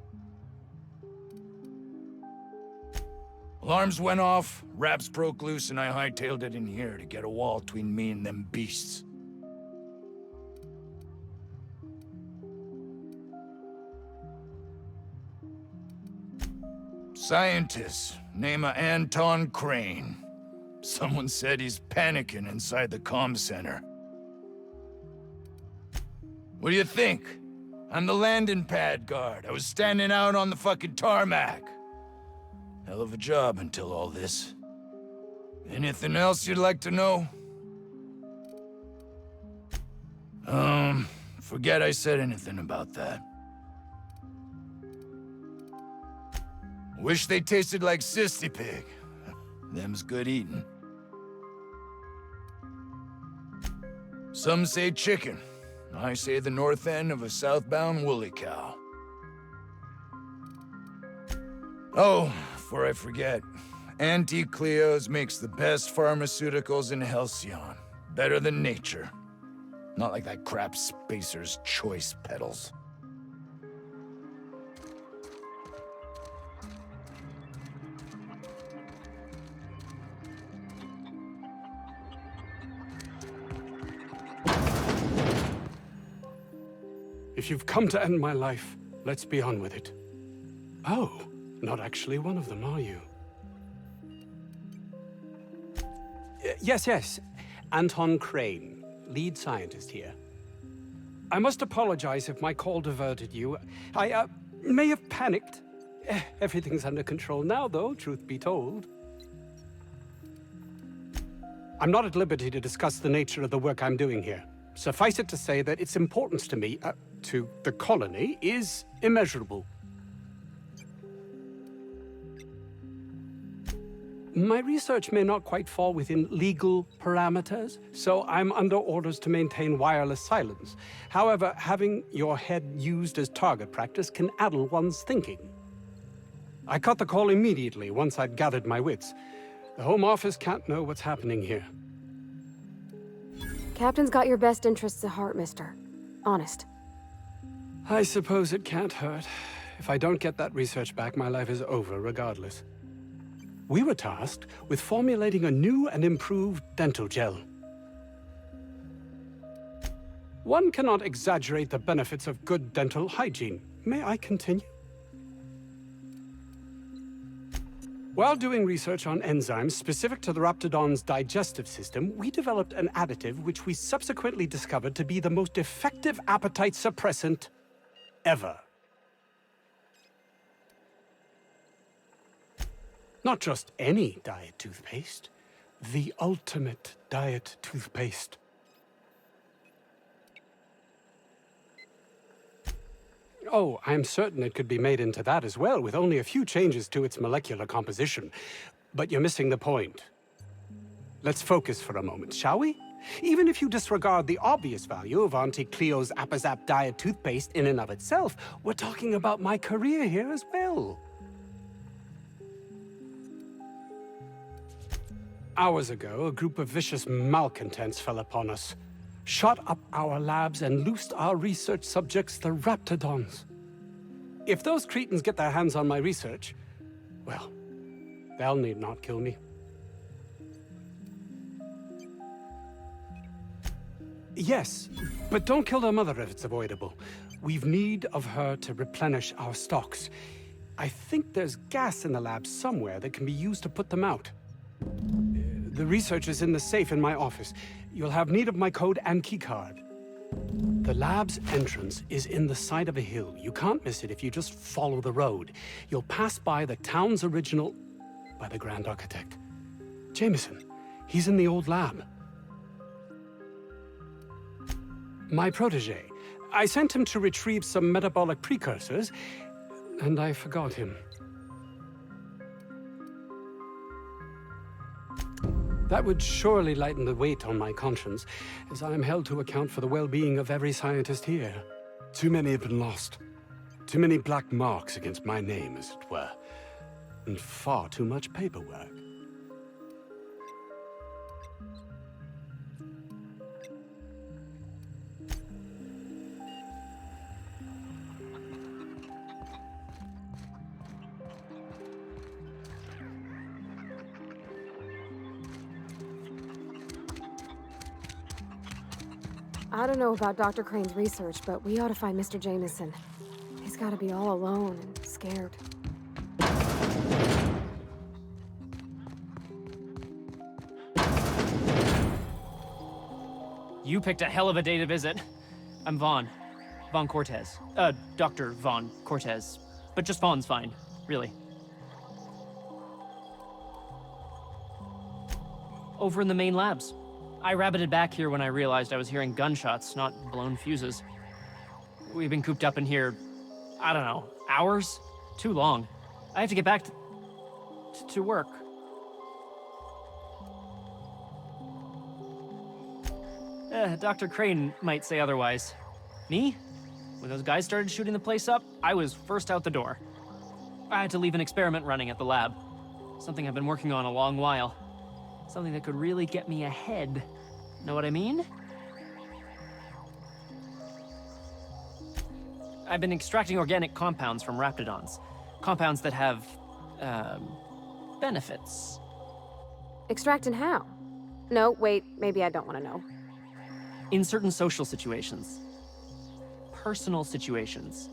Speaker 22: Alarms went off, raps broke loose, and I hightailed it in here to get a wall between me and them beasts. Scientist, name of Anton Crane. Someone said he's panicking inside the comm center. What do you think? I'm the landing pad guard. I was standing out on the fucking tarmac. Hell of a job until all this. Anything else you'd like to know? Forget I said anything about that. Wish they tasted like Sissy Pig. Them's good eating. Some say chicken. I say the north end of a southbound woolly cow. Oh, before I forget, Auntie Cleo's makes the best pharmaceuticals in Halcyon. Better than nature. Not like that crap Spacer's Choice pedals.
Speaker 23: If you've come to end my life, let's be on with it. Oh, not actually one of them, are you? Yes. Anton Crane, lead scientist here. I must apologize if my call diverted you. I may have panicked. Everything's under control now, though, truth be told. I'm not at liberty to discuss the nature of the work I'm doing here. Suffice it to say that its importance to me, to the colony, is immeasurable. My research may not quite fall within legal parameters, so I'm under orders to maintain wireless silence. However, having your head used as target practice can addle one's thinking. I cut the call immediately once I'd gathered my wits. The Home Office can't know what's happening here.
Speaker 2: Captain's got your best interests at heart, mister. Honest.
Speaker 23: I suppose it can't hurt. If I don't get that research back, my life is over regardless. We were tasked with formulating a new and improved dental gel. One cannot exaggerate the benefits of good dental hygiene. May I continue? While doing research on enzymes specific to the Raptidon's digestive system, we developed an additive which we subsequently discovered to be the most effective appetite suppressant ever. Not just any diet toothpaste, the ultimate diet toothpaste. Oh, I'm certain it could be made into that as well, with only a few changes to its molecular composition. But you're missing the point. Let's focus for a moment, shall we? Even if you disregard the obvious value of Auntie Cleo's Appazap diet toothpaste in and of itself, we're talking about my career here as well. Hours ago, a group of vicious malcontents fell upon us, shot up our labs and loosed our research subjects, the Raptidons. If those cretins get their hands on my research, well, they'll need not kill me. Yes, but don't kill their mother if it's avoidable. We've need of her to replenish our stocks. I think there's gas in the lab somewhere that can be used to put them out. The research is in the safe in my office. You'll have need of my code and keycard. The lab's entrance is in the side of a hill. You can't miss it if you just follow the road. You'll pass by the town's original... by the Grand Architect. Jameson. He's in the old lab. My protege. I sent him to retrieve some metabolic precursors, and I forgot him. That would surely lighten the weight on my conscience, as I am held to account for the well-being of every scientist here. Too many have been lost. Too many black marks against my name, as it were. And far too much paperwork.
Speaker 2: I don't know about Dr. Crane's research, but we ought to find Mr. Jameson. He's gotta be all alone and scared.
Speaker 8: You picked a hell of a day to visit. I'm Vaughn. Vaughn Cortez. Dr. Vaughn Cortez. But just Vaughn's fine, really. Over in the main labs. I rabbited back here when I realized I was hearing gunshots, not blown fuses. We've been cooped up in here, I don't know, hours? Too long. I have to get back to work. Dr. Crane might say otherwise. Me? When those guys started shooting the place up, I was first out the door. I had to leave an experiment running at the lab. Something I've been working on a long while. Something that could really get me ahead. Know what I mean? I've been extracting organic compounds from Raptidons. Compounds that have, benefits.
Speaker 2: Extracting how? No, wait, maybe I don't want to know.
Speaker 8: In certain social situations. Personal situations.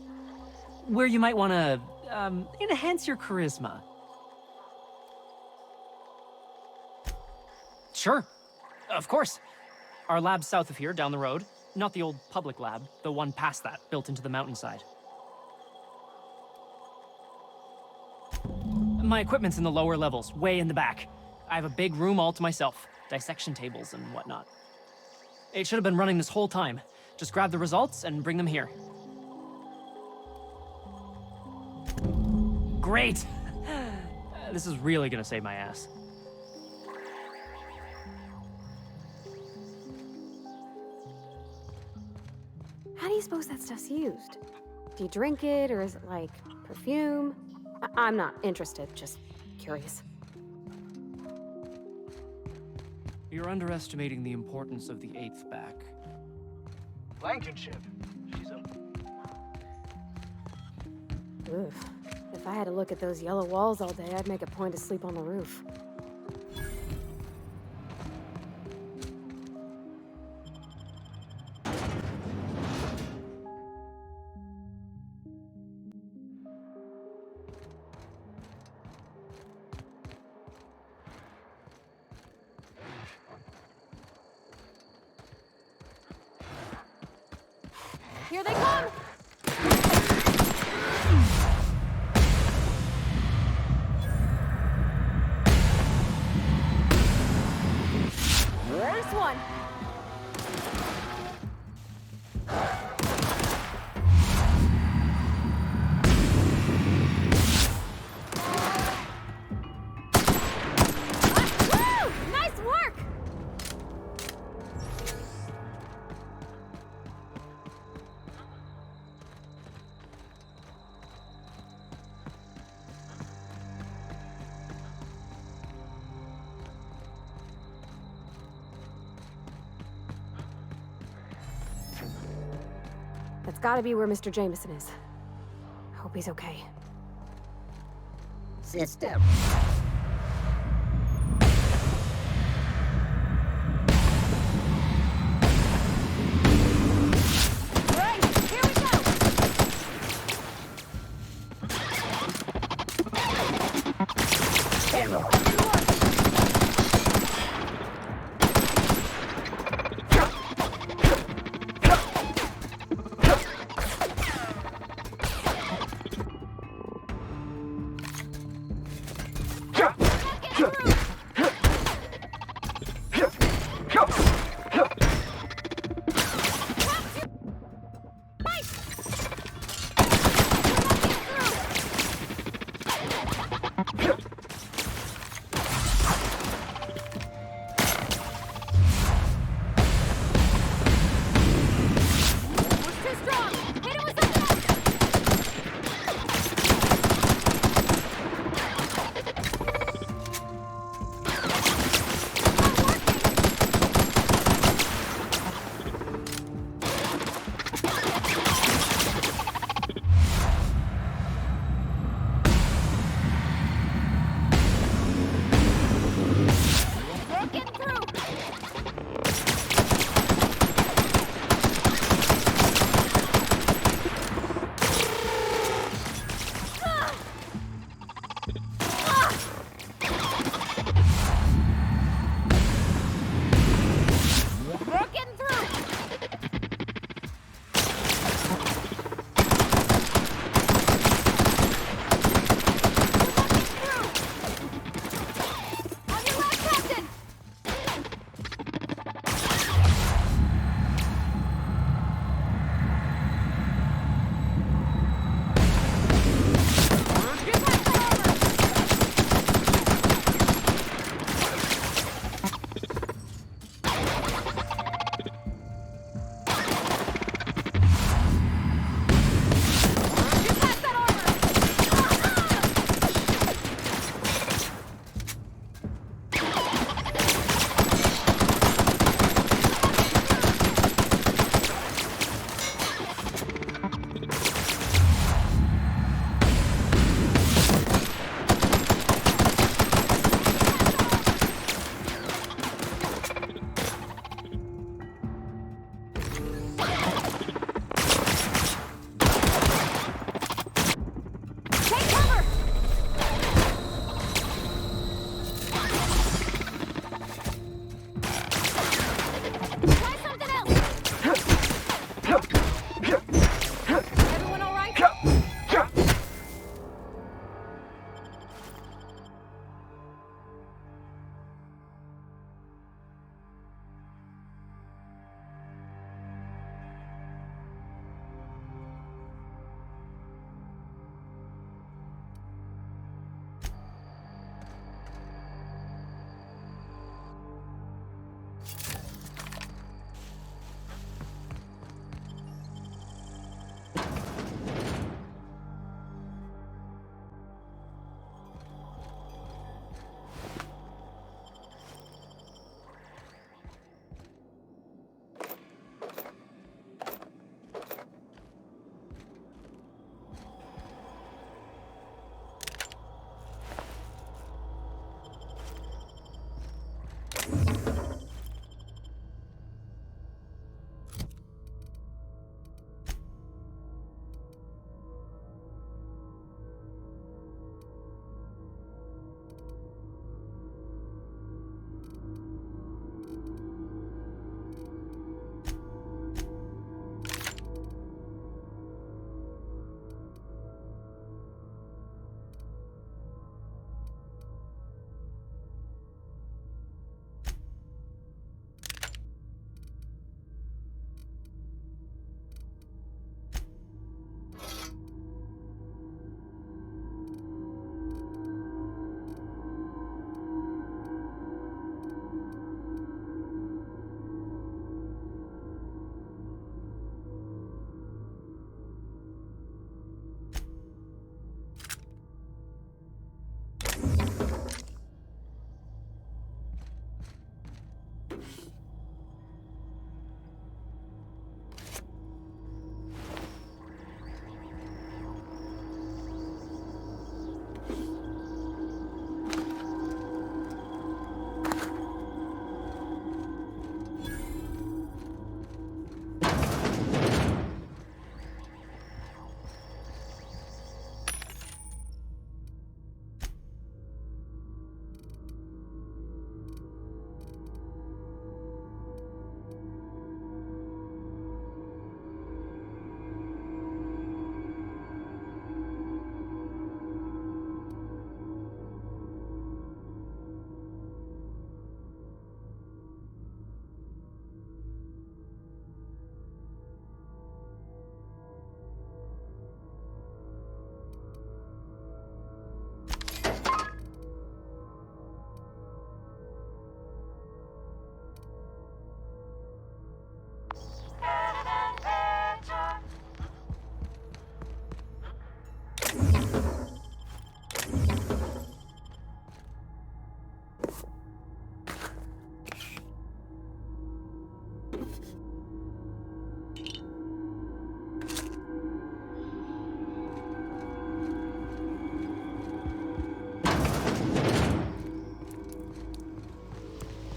Speaker 8: Where you might want to, enhance your charisma. Sure. Of course. Our lab's south of here, down the road. Not the old public lab, the one past that, built into the mountainside. My equipment's in the lower levels, way in the back. I have a big room all to myself, dissection tables and whatnot. It should have been running this whole time. Just grab the results and bring them here. Great! This is really gonna save my ass.
Speaker 2: How do you suppose that stuff's used? Do you drink it, or is it like perfume? I'm not interested, just curious.
Speaker 8: You're underestimating the importance of the 8th back.
Speaker 3: Blankenship. She's a...
Speaker 2: Oof. If I had to look at those yellow walls all day, I'd make a point to sleep on the roof. Here they come! First one. Woo! Nice work! That's gotta be where Mr. Jameson is. Hope he's okay.
Speaker 7: System.
Speaker 2: Right, here we go!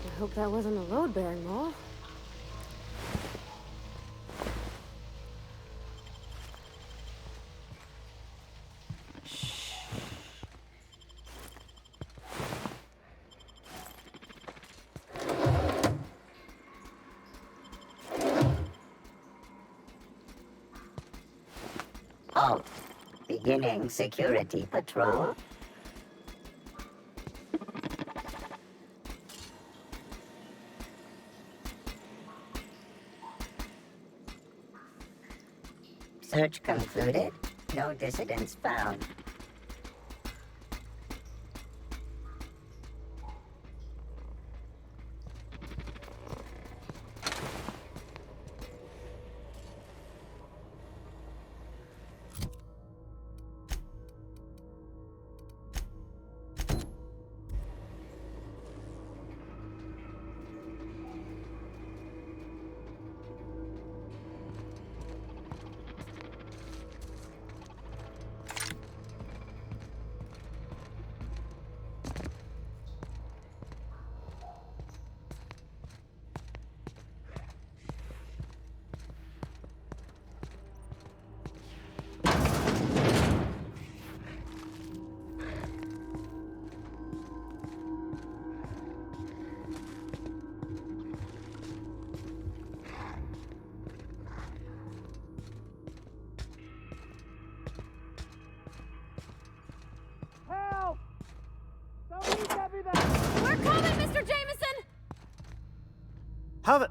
Speaker 2: I hope that wasn't a load-bearing wall.
Speaker 7: Oh, beginning security patrol. Search concluded. No dissidents found.
Speaker 2: We're coming, Mr. Jameson!
Speaker 9: How the...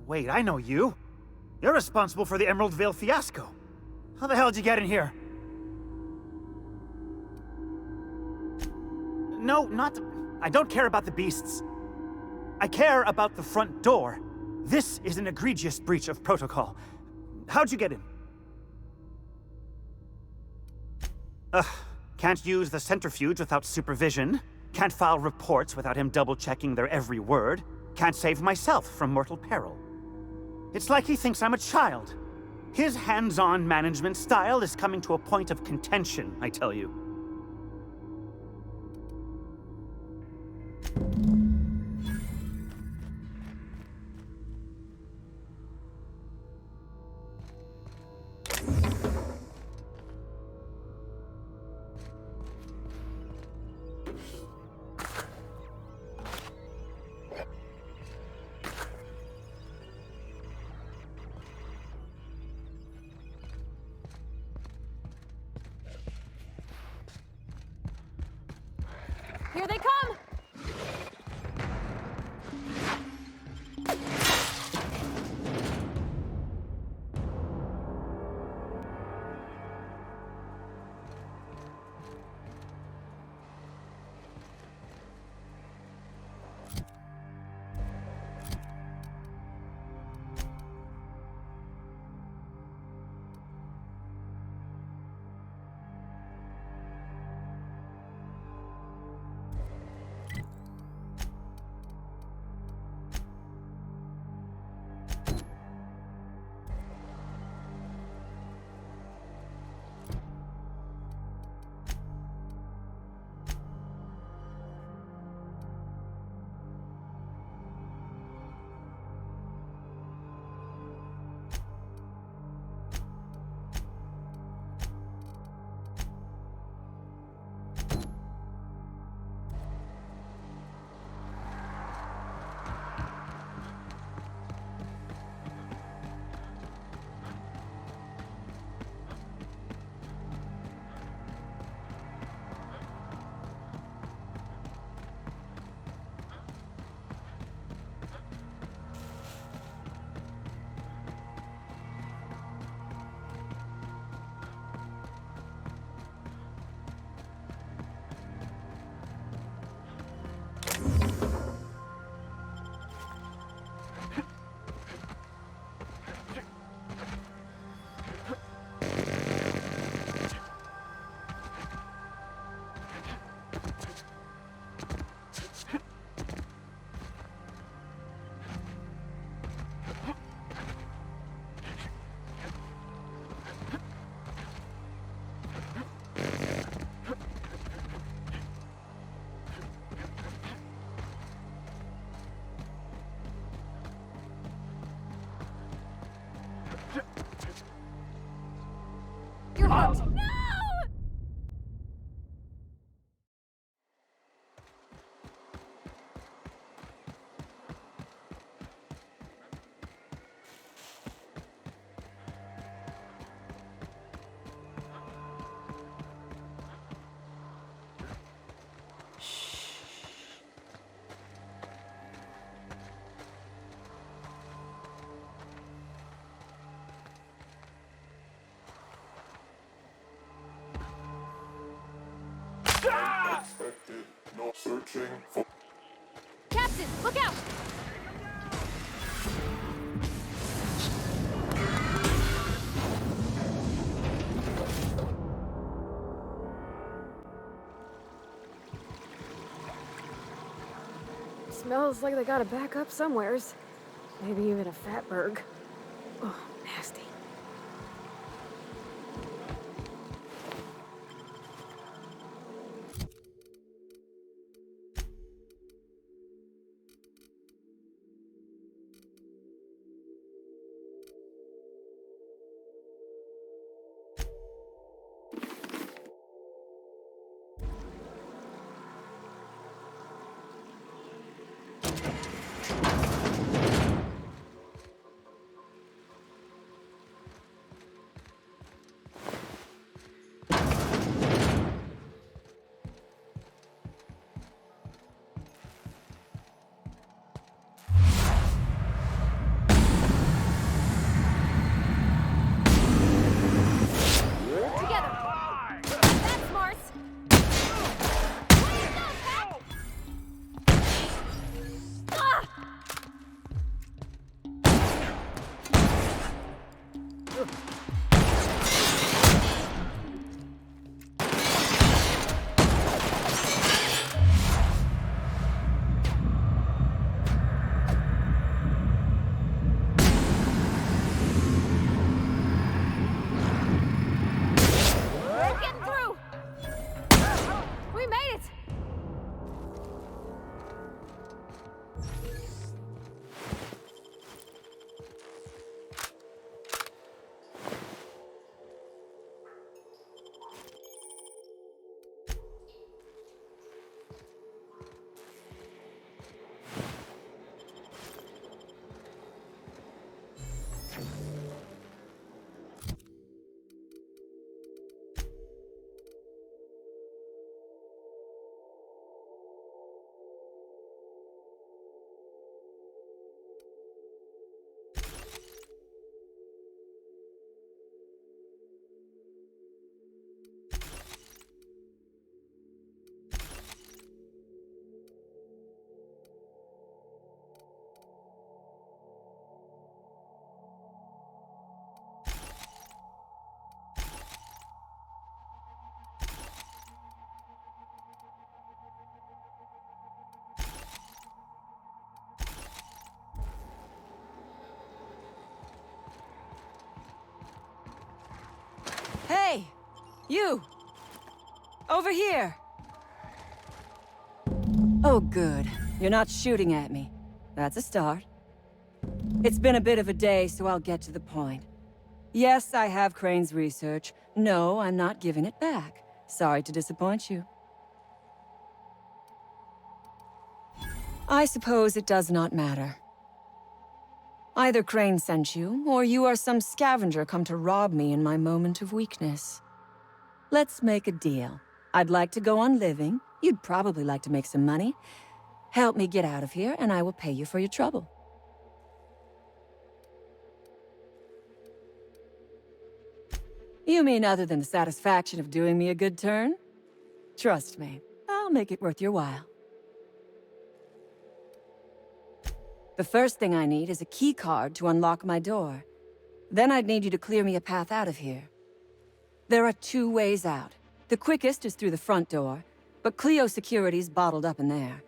Speaker 9: Wait, I know you. You're responsible for the Emerald Vale fiasco. How the hell did you get in here? No, not... I don't care about the beasts. I care about the front door. This is an egregious breach of protocol. How'd you get in? Ugh, can't use the centrifuge without supervision. Can't file reports without him double-checking their every word. Can't save myself from mortal peril. It's like he thinks I'm a child. His hands-on management style is coming to a point of contention, I tell you.
Speaker 2: Captain, look out! Smells like they got a backup somewheres. Maybe even a fatberg. Oh, nasty.
Speaker 11: Hey! You! Over here! Oh, good. You're not shooting at me. That's a start. It's been a bit of a day, so I'll get to the point. Yes, I have Crane's research. No, I'm not giving it back. Sorry to disappoint you. I suppose it does not matter. Either Crane sent you, or you are some scavenger come to rob me in my moment of weakness. Let's make a deal. I'd like to go on living. You'd probably like to make some money. Help me get out of here, and I will pay you for your trouble. You mean other than the satisfaction of doing me a good turn? Trust me, I'll make it worth your while. The first thing I need is a key card to unlock my door. Then I'd need you to clear me a path out of here. There are 2 ways out. The quickest is through the front door, but Clio security's bottled up in there.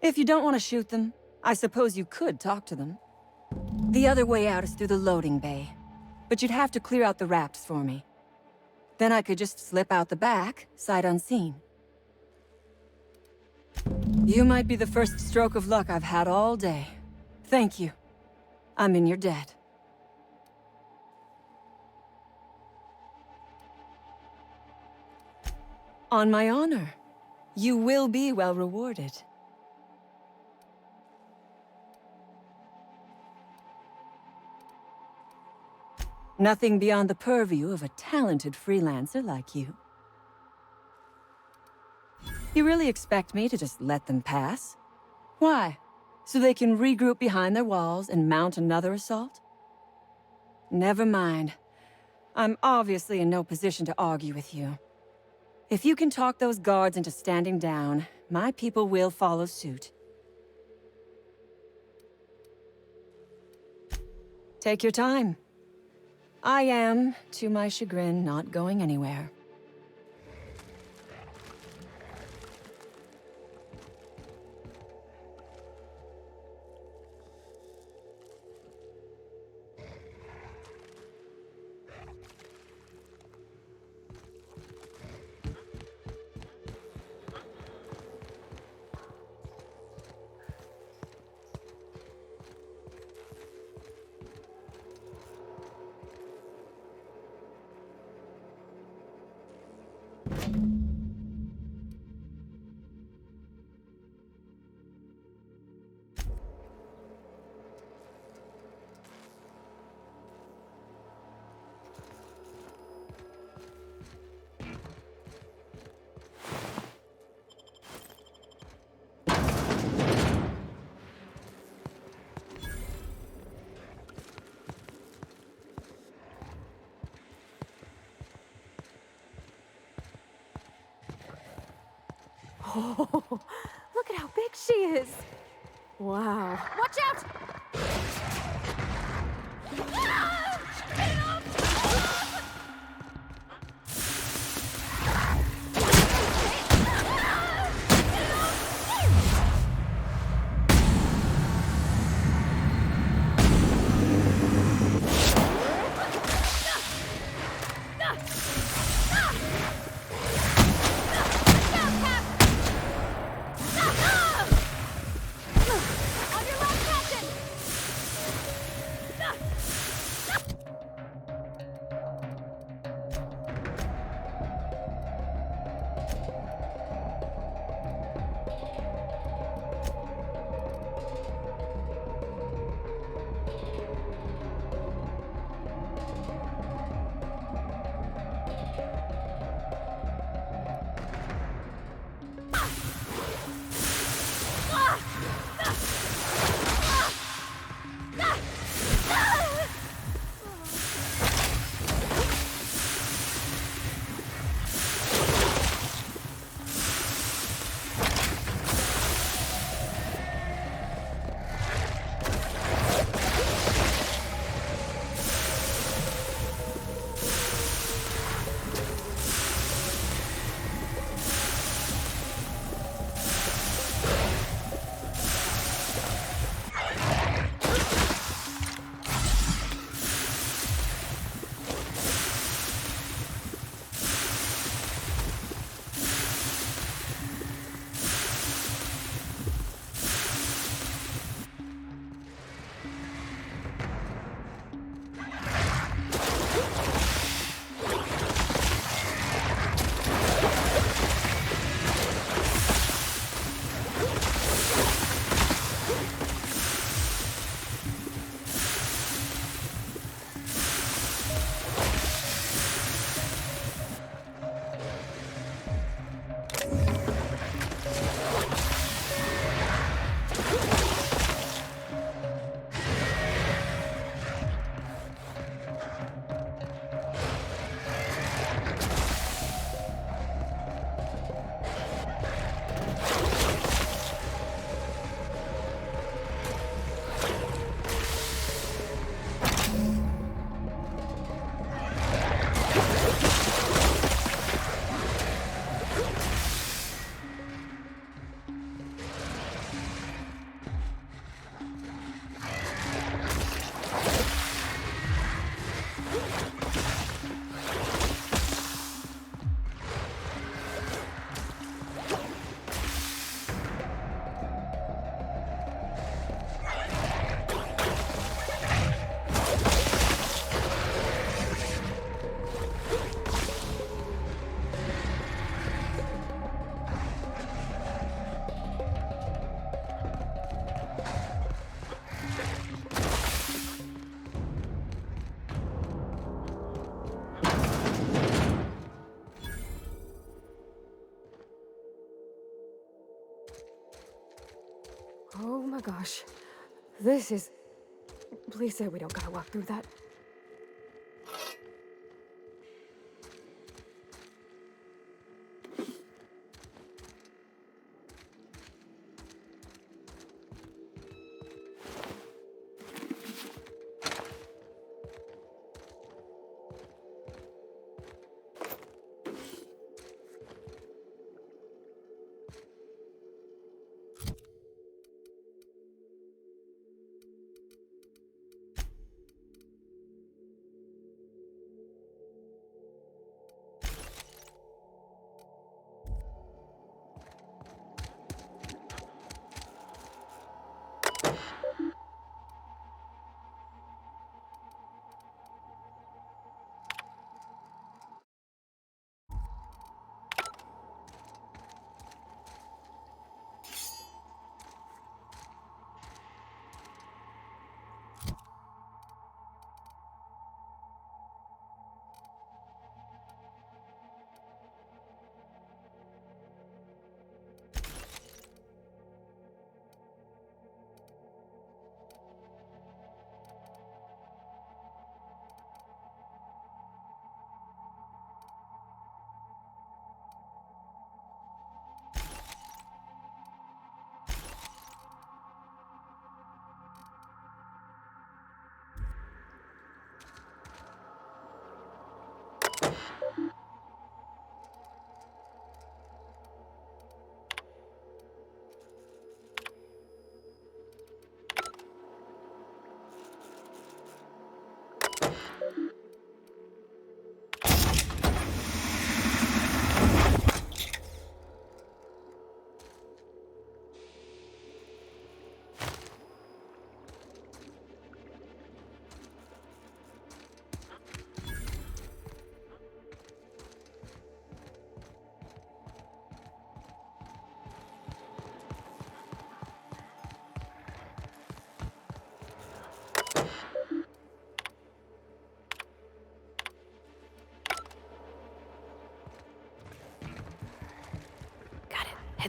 Speaker 11: If you don't want to shoot them, I suppose you could talk to them. The other way out is through the loading bay, but you'd have to clear out the rafts for me. Then I could just slip out the back, sight unseen. You might be the first stroke of luck I've had all day. Thank you. I'm in your debt. On my honor, you will be well rewarded. Nothing beyond the purview of a talented freelancer like you. You really expect me to just let them pass? Why? So they can regroup behind their walls and mount another assault? Never mind. I'm obviously in no position to argue with you. If you can talk those guards into standing down, my people will follow suit. Take your time. I am, to my chagrin, not going anywhere.
Speaker 2: Oh, look at how big she is. Wow. Watch out! Ah! Get it off! Oh my gosh. This is... Please say we don't gotta walk through that.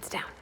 Speaker 2: Heads down.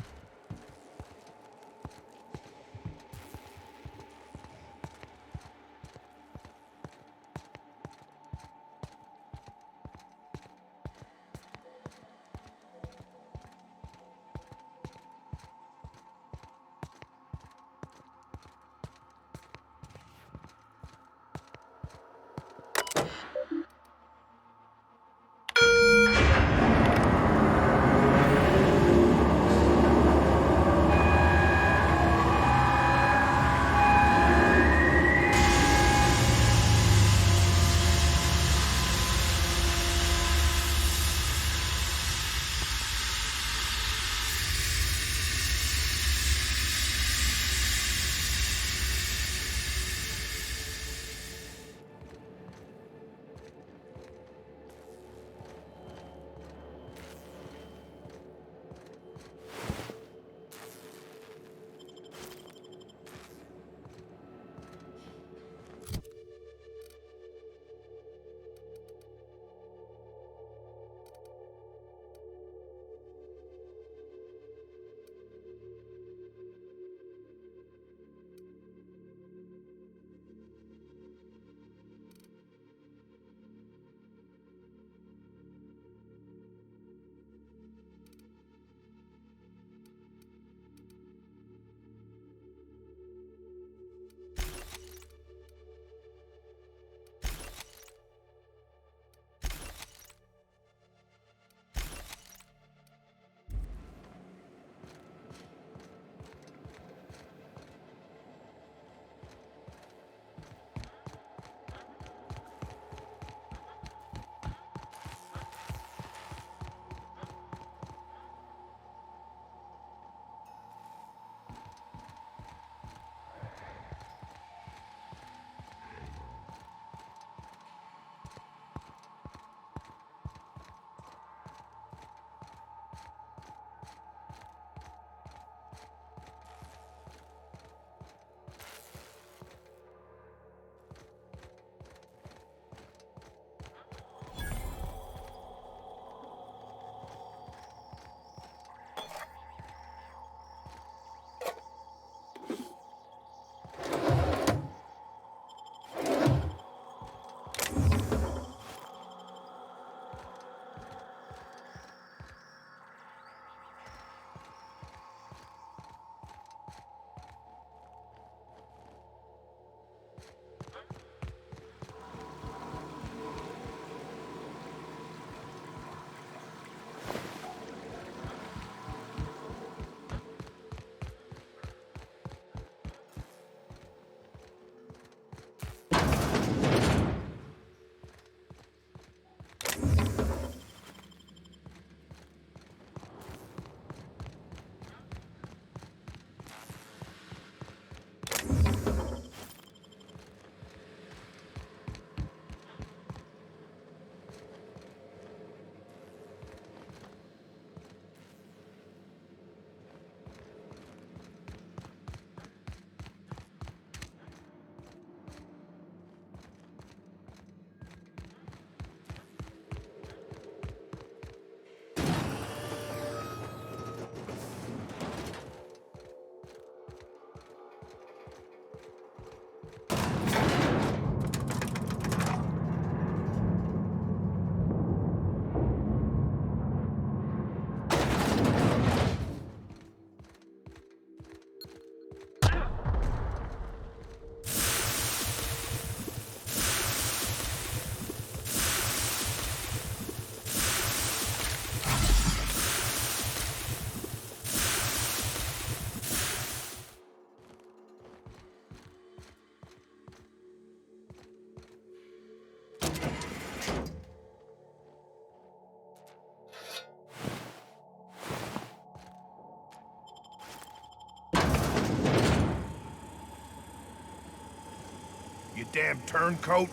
Speaker 22: You damn turncoat.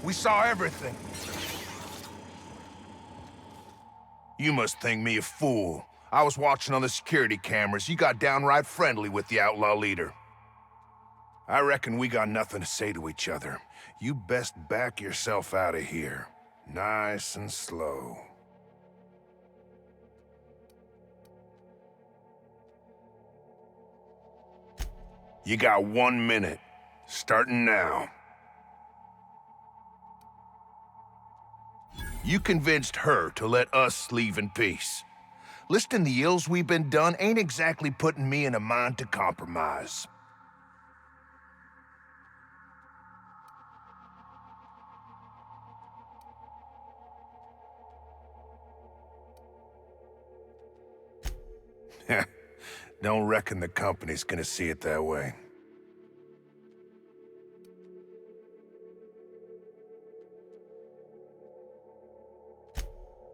Speaker 22: We saw everything. You must think me a fool. I was watching on the security cameras. You got downright friendly with the outlaw leader. I reckon we got nothing to say to each other. You best back yourself out of here. Nice and slow. You got 1 minute. Starting now. You convinced her to let us leave in peace. Listing the ills we've been done ain't exactly putting me in a mind to compromise. Don't reckon the company's gonna see it that way.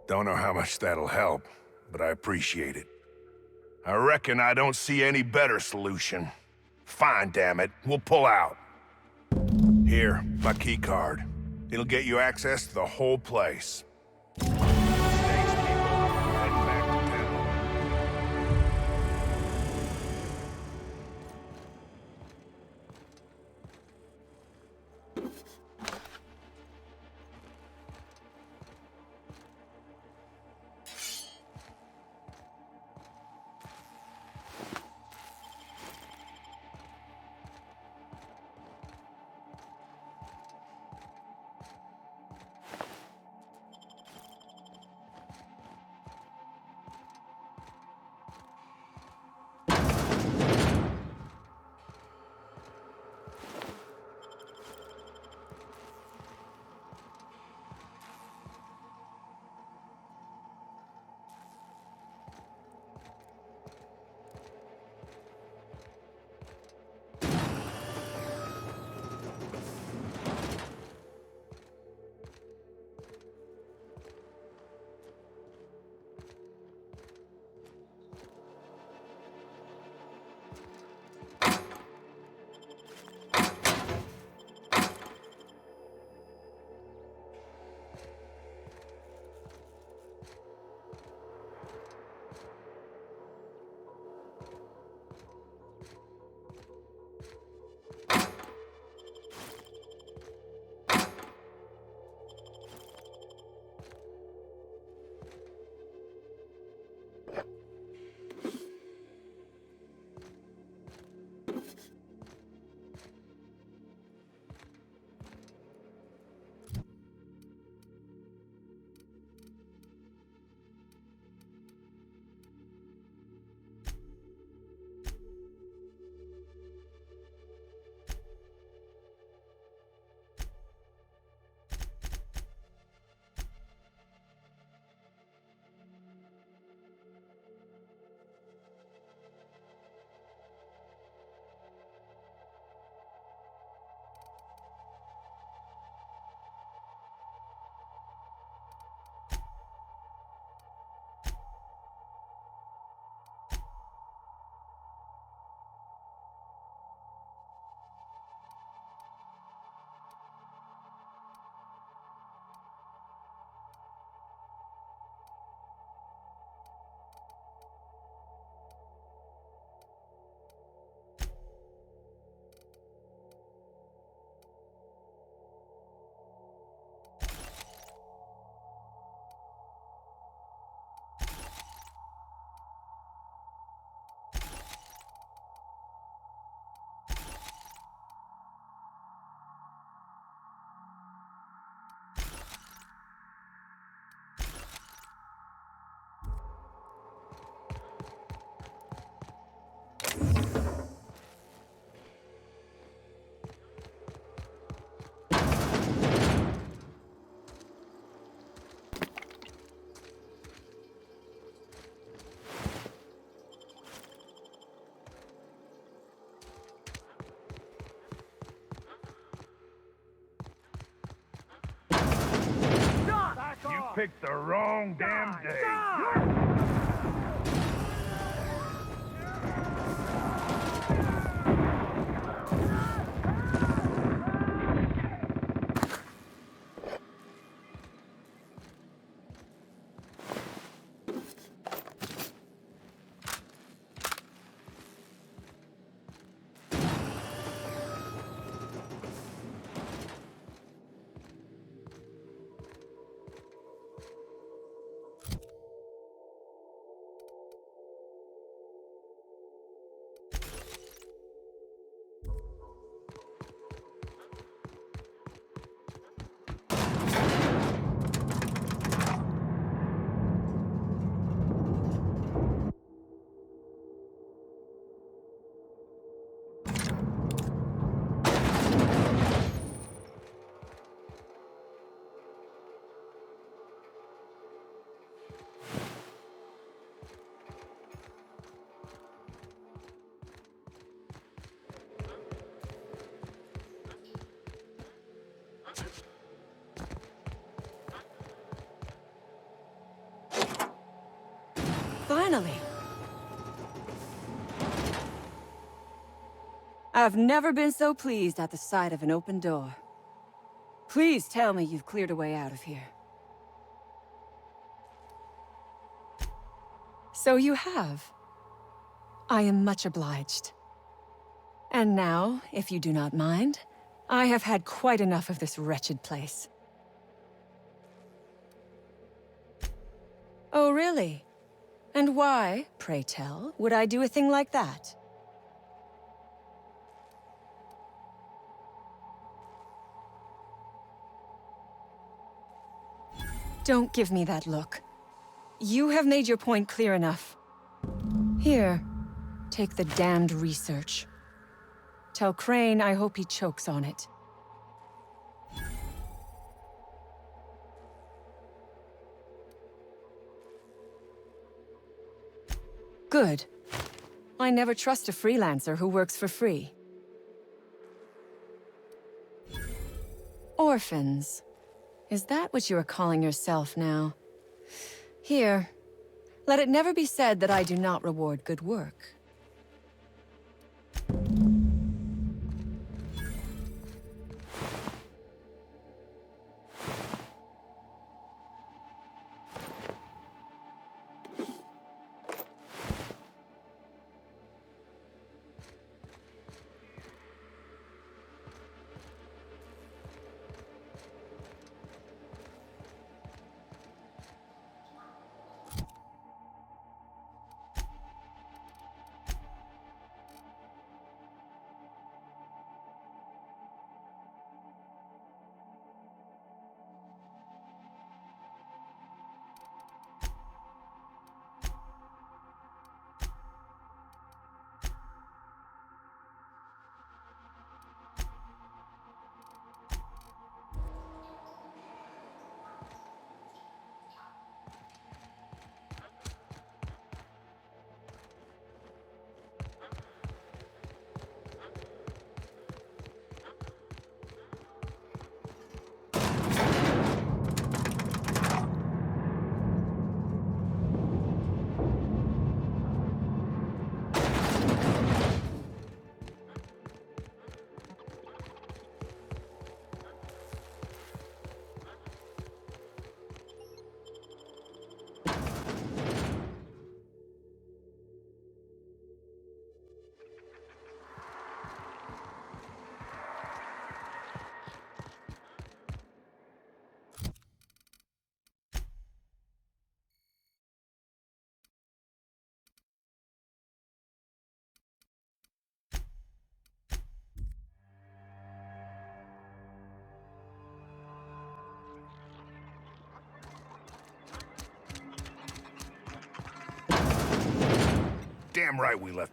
Speaker 22: Don't know how much that'll help, but I appreciate it. I reckon I don't see any better solution. Fine, damn it. We'll pull out. Here, my key card. It'll get you access to the whole place.
Speaker 12: Picked the wrong damn day.
Speaker 11: Finally! I've never been so pleased at the sight of an open door. Please tell me you've cleared a way out of here. So you have. I am much obliged. And now, if you do not mind, I have had quite enough of this wretched place. Oh, really? And why, pray tell, would I do a thing like that? Don't give me that look. You have made your point clear enough. Here, take the damned research. Tell Crane I hope he chokes on it. Good. I never trust a freelancer who works for free. Orphans. Is that what you are calling yourself now? Here. Let it never be said that I do not reward good work.
Speaker 12: Damn right we left.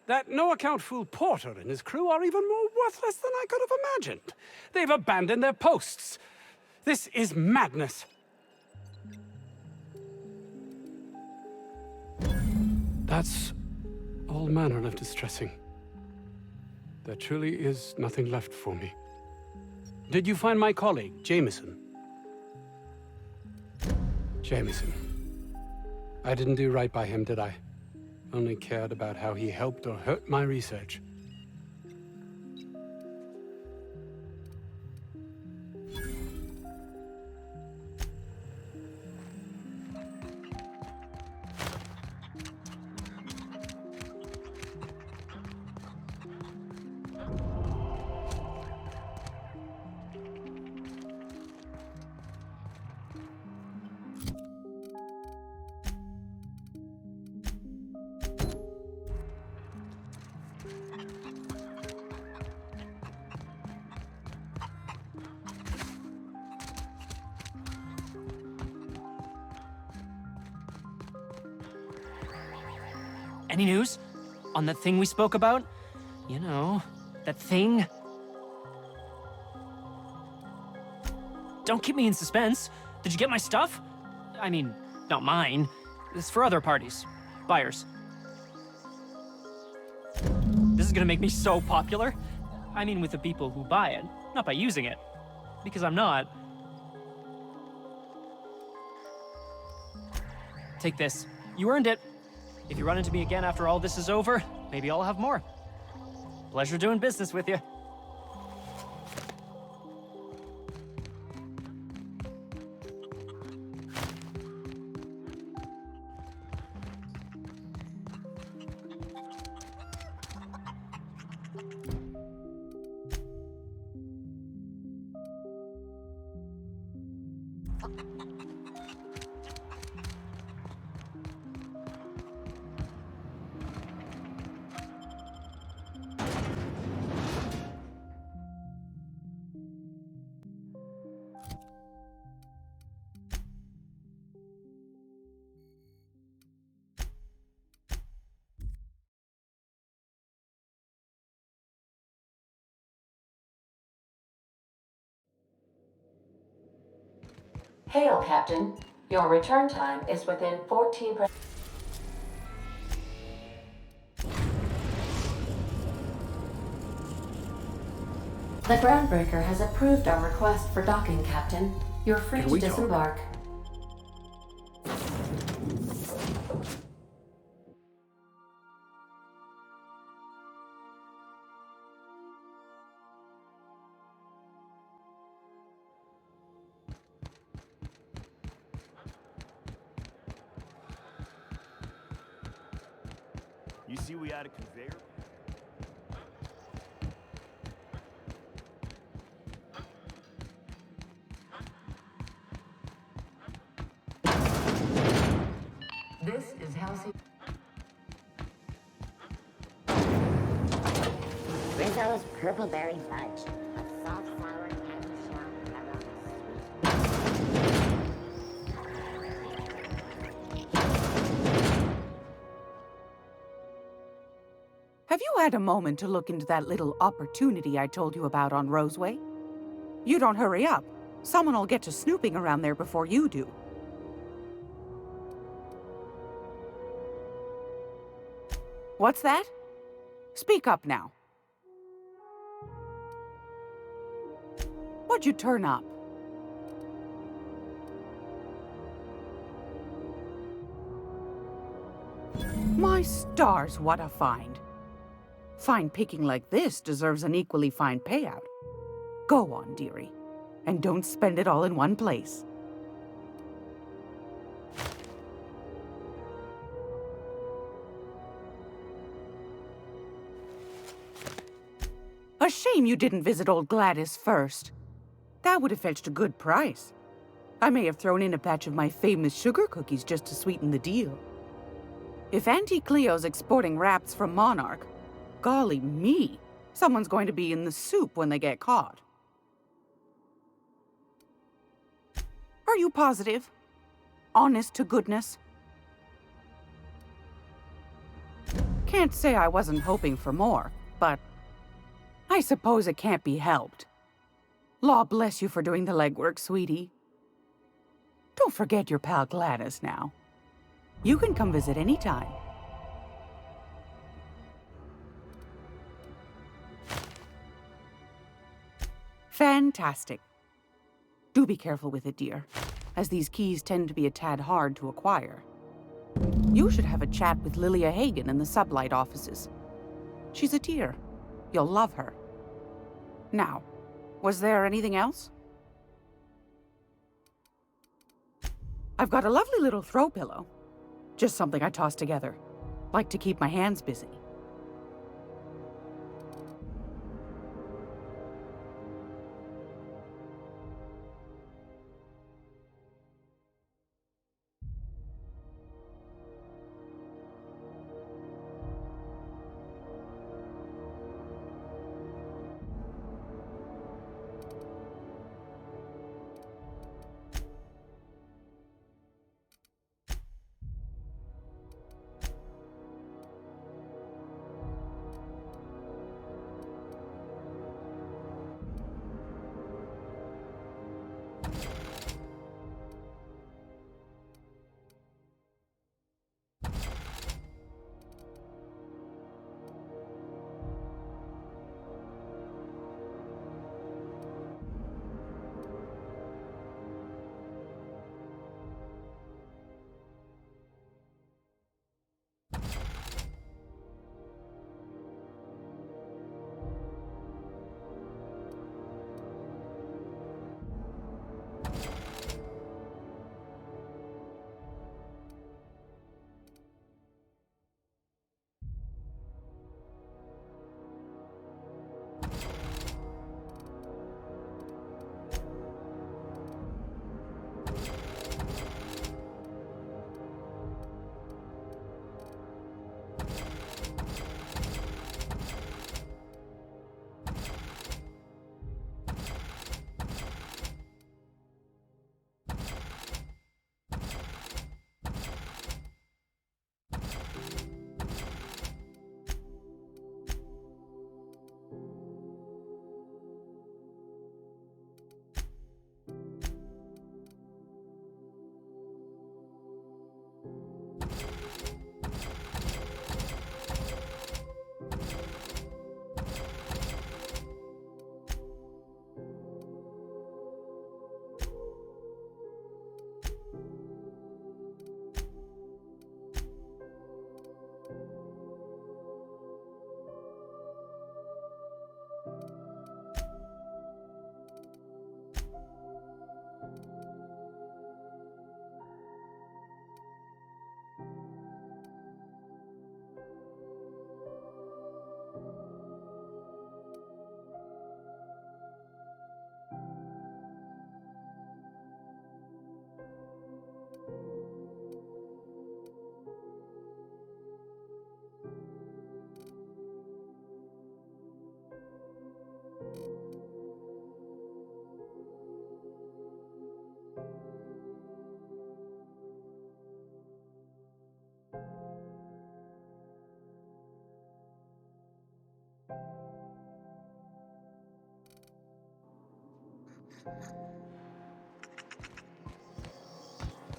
Speaker 23: That no-account fool Porter and his crew are even more worthless than I could have imagined. They've abandoned their posts. This is madness. That's all manner of distressing. There truly is nothing left for me. Did you find my colleague, Jameson? Jameson. I didn't do right by him, did I? Only cared about how he helped or hurt my research.
Speaker 8: Any news? On that thing we spoke about? You know, that thing? Don't keep me in suspense. Did you get my stuff? I mean, not mine. It's for other parties. Buyers. This is gonna make me so popular. I mean with the people who buy it, not by using it. Because I'm not. Take this. You earned it. If you run into me again after all this is over, maybe I'll have more. Pleasure doing business with you.
Speaker 1: Hail, Captain. Your return time is within 14%. The groundbreaker has approved our request for docking, Captain. You're free to disembark.
Speaker 19: You see we had a conveyor?
Speaker 7: This is Halsey. Rizzo's Purple Berry Fudge. A soft, sour, candy shell aroma.
Speaker 17: Have you had a moment to look into that little opportunity I told you about on Roseway? You don't hurry up. Someone will get to snooping around there before you do. What's that? Speak up now. What'd you turn up? My stars, what a find. Fine picking like this deserves an equally fine payout. Go on, dearie, and don't spend it all in one place. A shame you didn't visit old Gladys first. That would have fetched a good price. I may have thrown in a batch of my famous sugar cookies just to sweeten the deal. If Auntie Cleo's exporting wraps from Monarch, golly me, someone's going to be in the soup when they get caught. Are you positive? Honest to goodness? Can't say I wasn't hoping for more, but I suppose it can't be helped. Law bless you for doing the legwork, sweetie. Don't forget your pal Gladys now. You can come visit anytime. Fantastic. Do be careful with it, dear, as these keys tend to be a tad hard to acquire. You should have a chat with Lilia Hagen in the Sublight offices. She's a dear. You'll love her. Now, was there anything else? I've got a lovely little throw pillow. Just something I toss together. Like to keep my hands busy.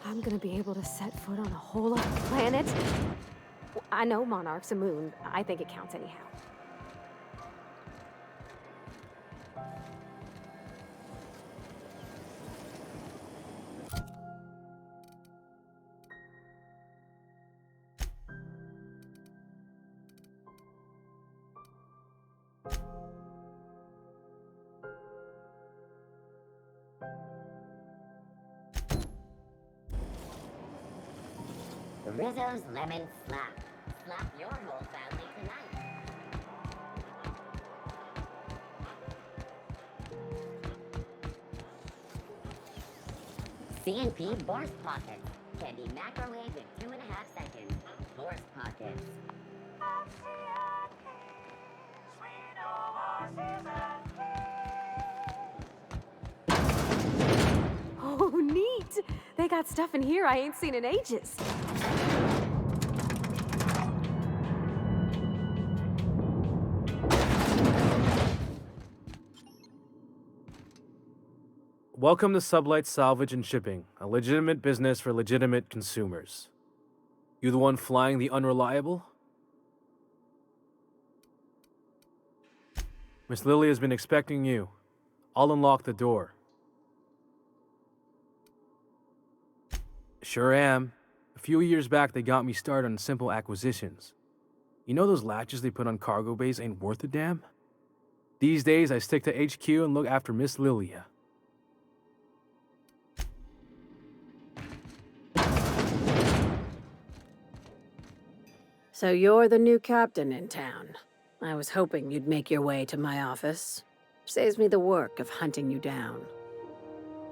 Speaker 2: I'm gonna be able to set foot on a whole other planet? I know Monarch's a moon. I think it counts anyhow.
Speaker 7: Rizzo's Lemon Slap. Slap your whole family tonight. C&P Borscht Pockets. Can be microwaved in 2.5 seconds. Borscht Pockets.
Speaker 2: Oh, neat! They got stuff in here I ain't seen in ages.
Speaker 13: Welcome to Sublight Salvage and Shipping, a legitimate business for legitimate consumers. You the one flying the Unreliable? Miss Lily has been expecting you. I'll unlock the door. Sure am. A few years back, they got me started on simple acquisitions. You know those latches they put on cargo bays ain't worth a damn? These days, I stick to HQ and look after Miss Lilia.
Speaker 21: So you're the new captain in town. I was hoping you'd make your way to my office. Saves me the work of hunting you down.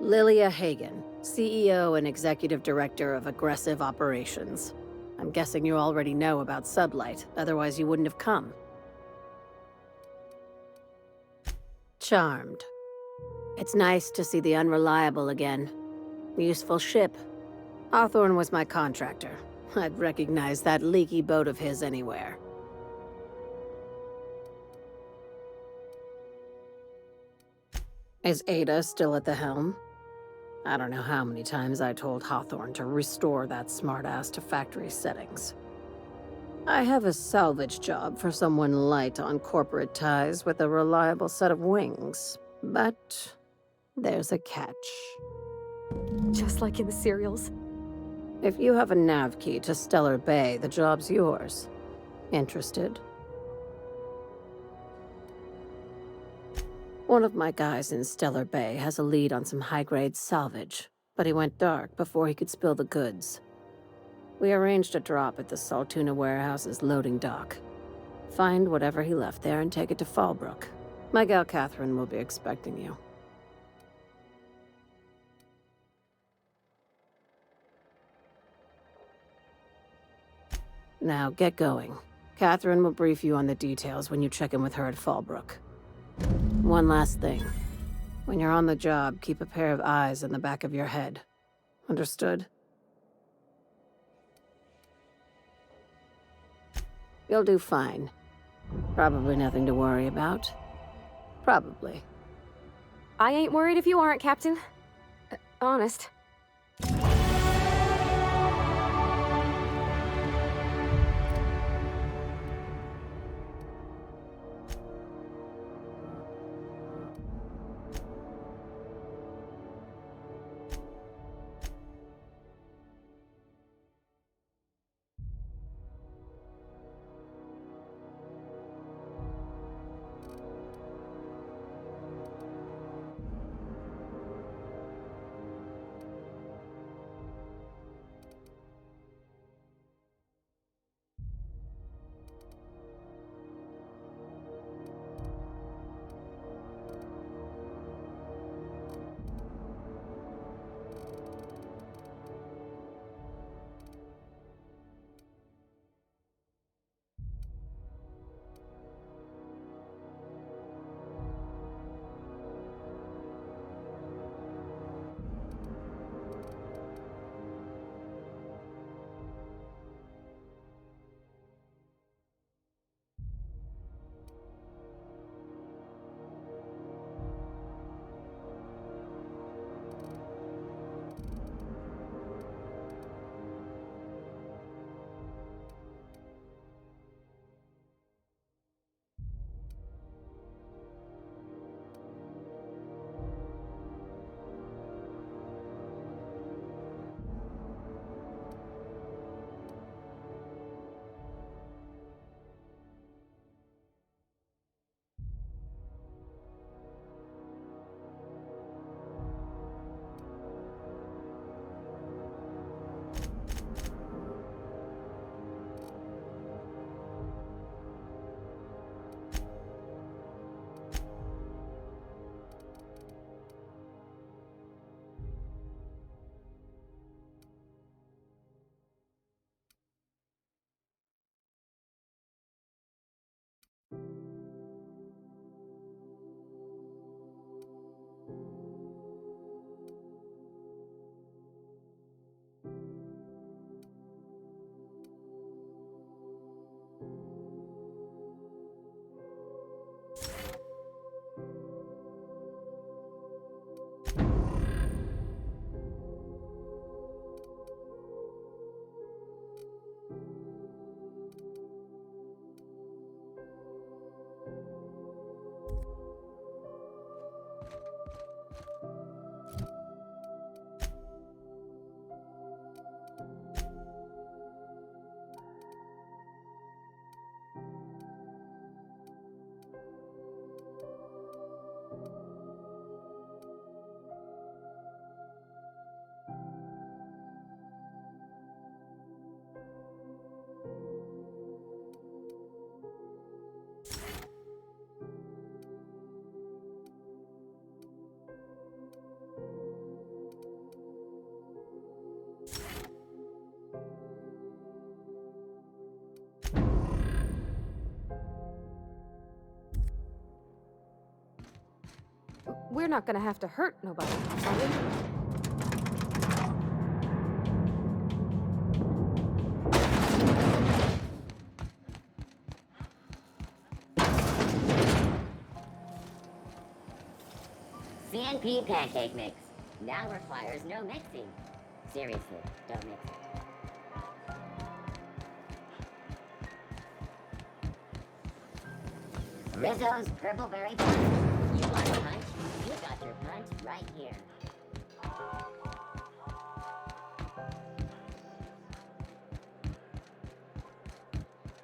Speaker 21: Lilia Hagen, CEO and Executive Director of Aggressive Operations. I'm guessing you already know about Sublight, otherwise you wouldn't have come. Charmed. It's nice to see the Unreliable again. Useful ship. Hawthorne was my contractor. I'd recognize that leaky boat of his anywhere. Is Ada still at the helm? I don't know how many times I told Hawthorne to restore that smartass to factory settings. I have a salvage job for someone light on corporate ties with a reliable set of wings, but there's a catch.
Speaker 2: Just like in the serials.
Speaker 21: If you have a nav key to Stellar Bay, the job's yours. Interested? One of my guys in Stellar Bay has a lead on some high-grade salvage, but he went dark before he could spill the goods. We arranged a drop at the Saltuna warehouse's loading dock. Find whatever he left there and take it to Fallbrook. My gal Catherine will be expecting you. Now, get going. Catherine will brief you on the details when you check in with her at Fallbrook. One last thing. When you're on the job, keep a pair of eyes in the back of your head. Understood? You'll do fine. Probably nothing to worry about. Probably.
Speaker 2: I ain't worried if you aren't, Captain. Honest. We're not gonna have to hurt nobody, are we?
Speaker 7: CNP pancake mix. Now requires no mixing. Seriously, don't mix it. Rizzo's Purple Berry Punch. You want a punch? You got your punch right here.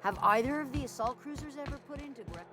Speaker 6: Have either of the assault cruisers ever put into ground?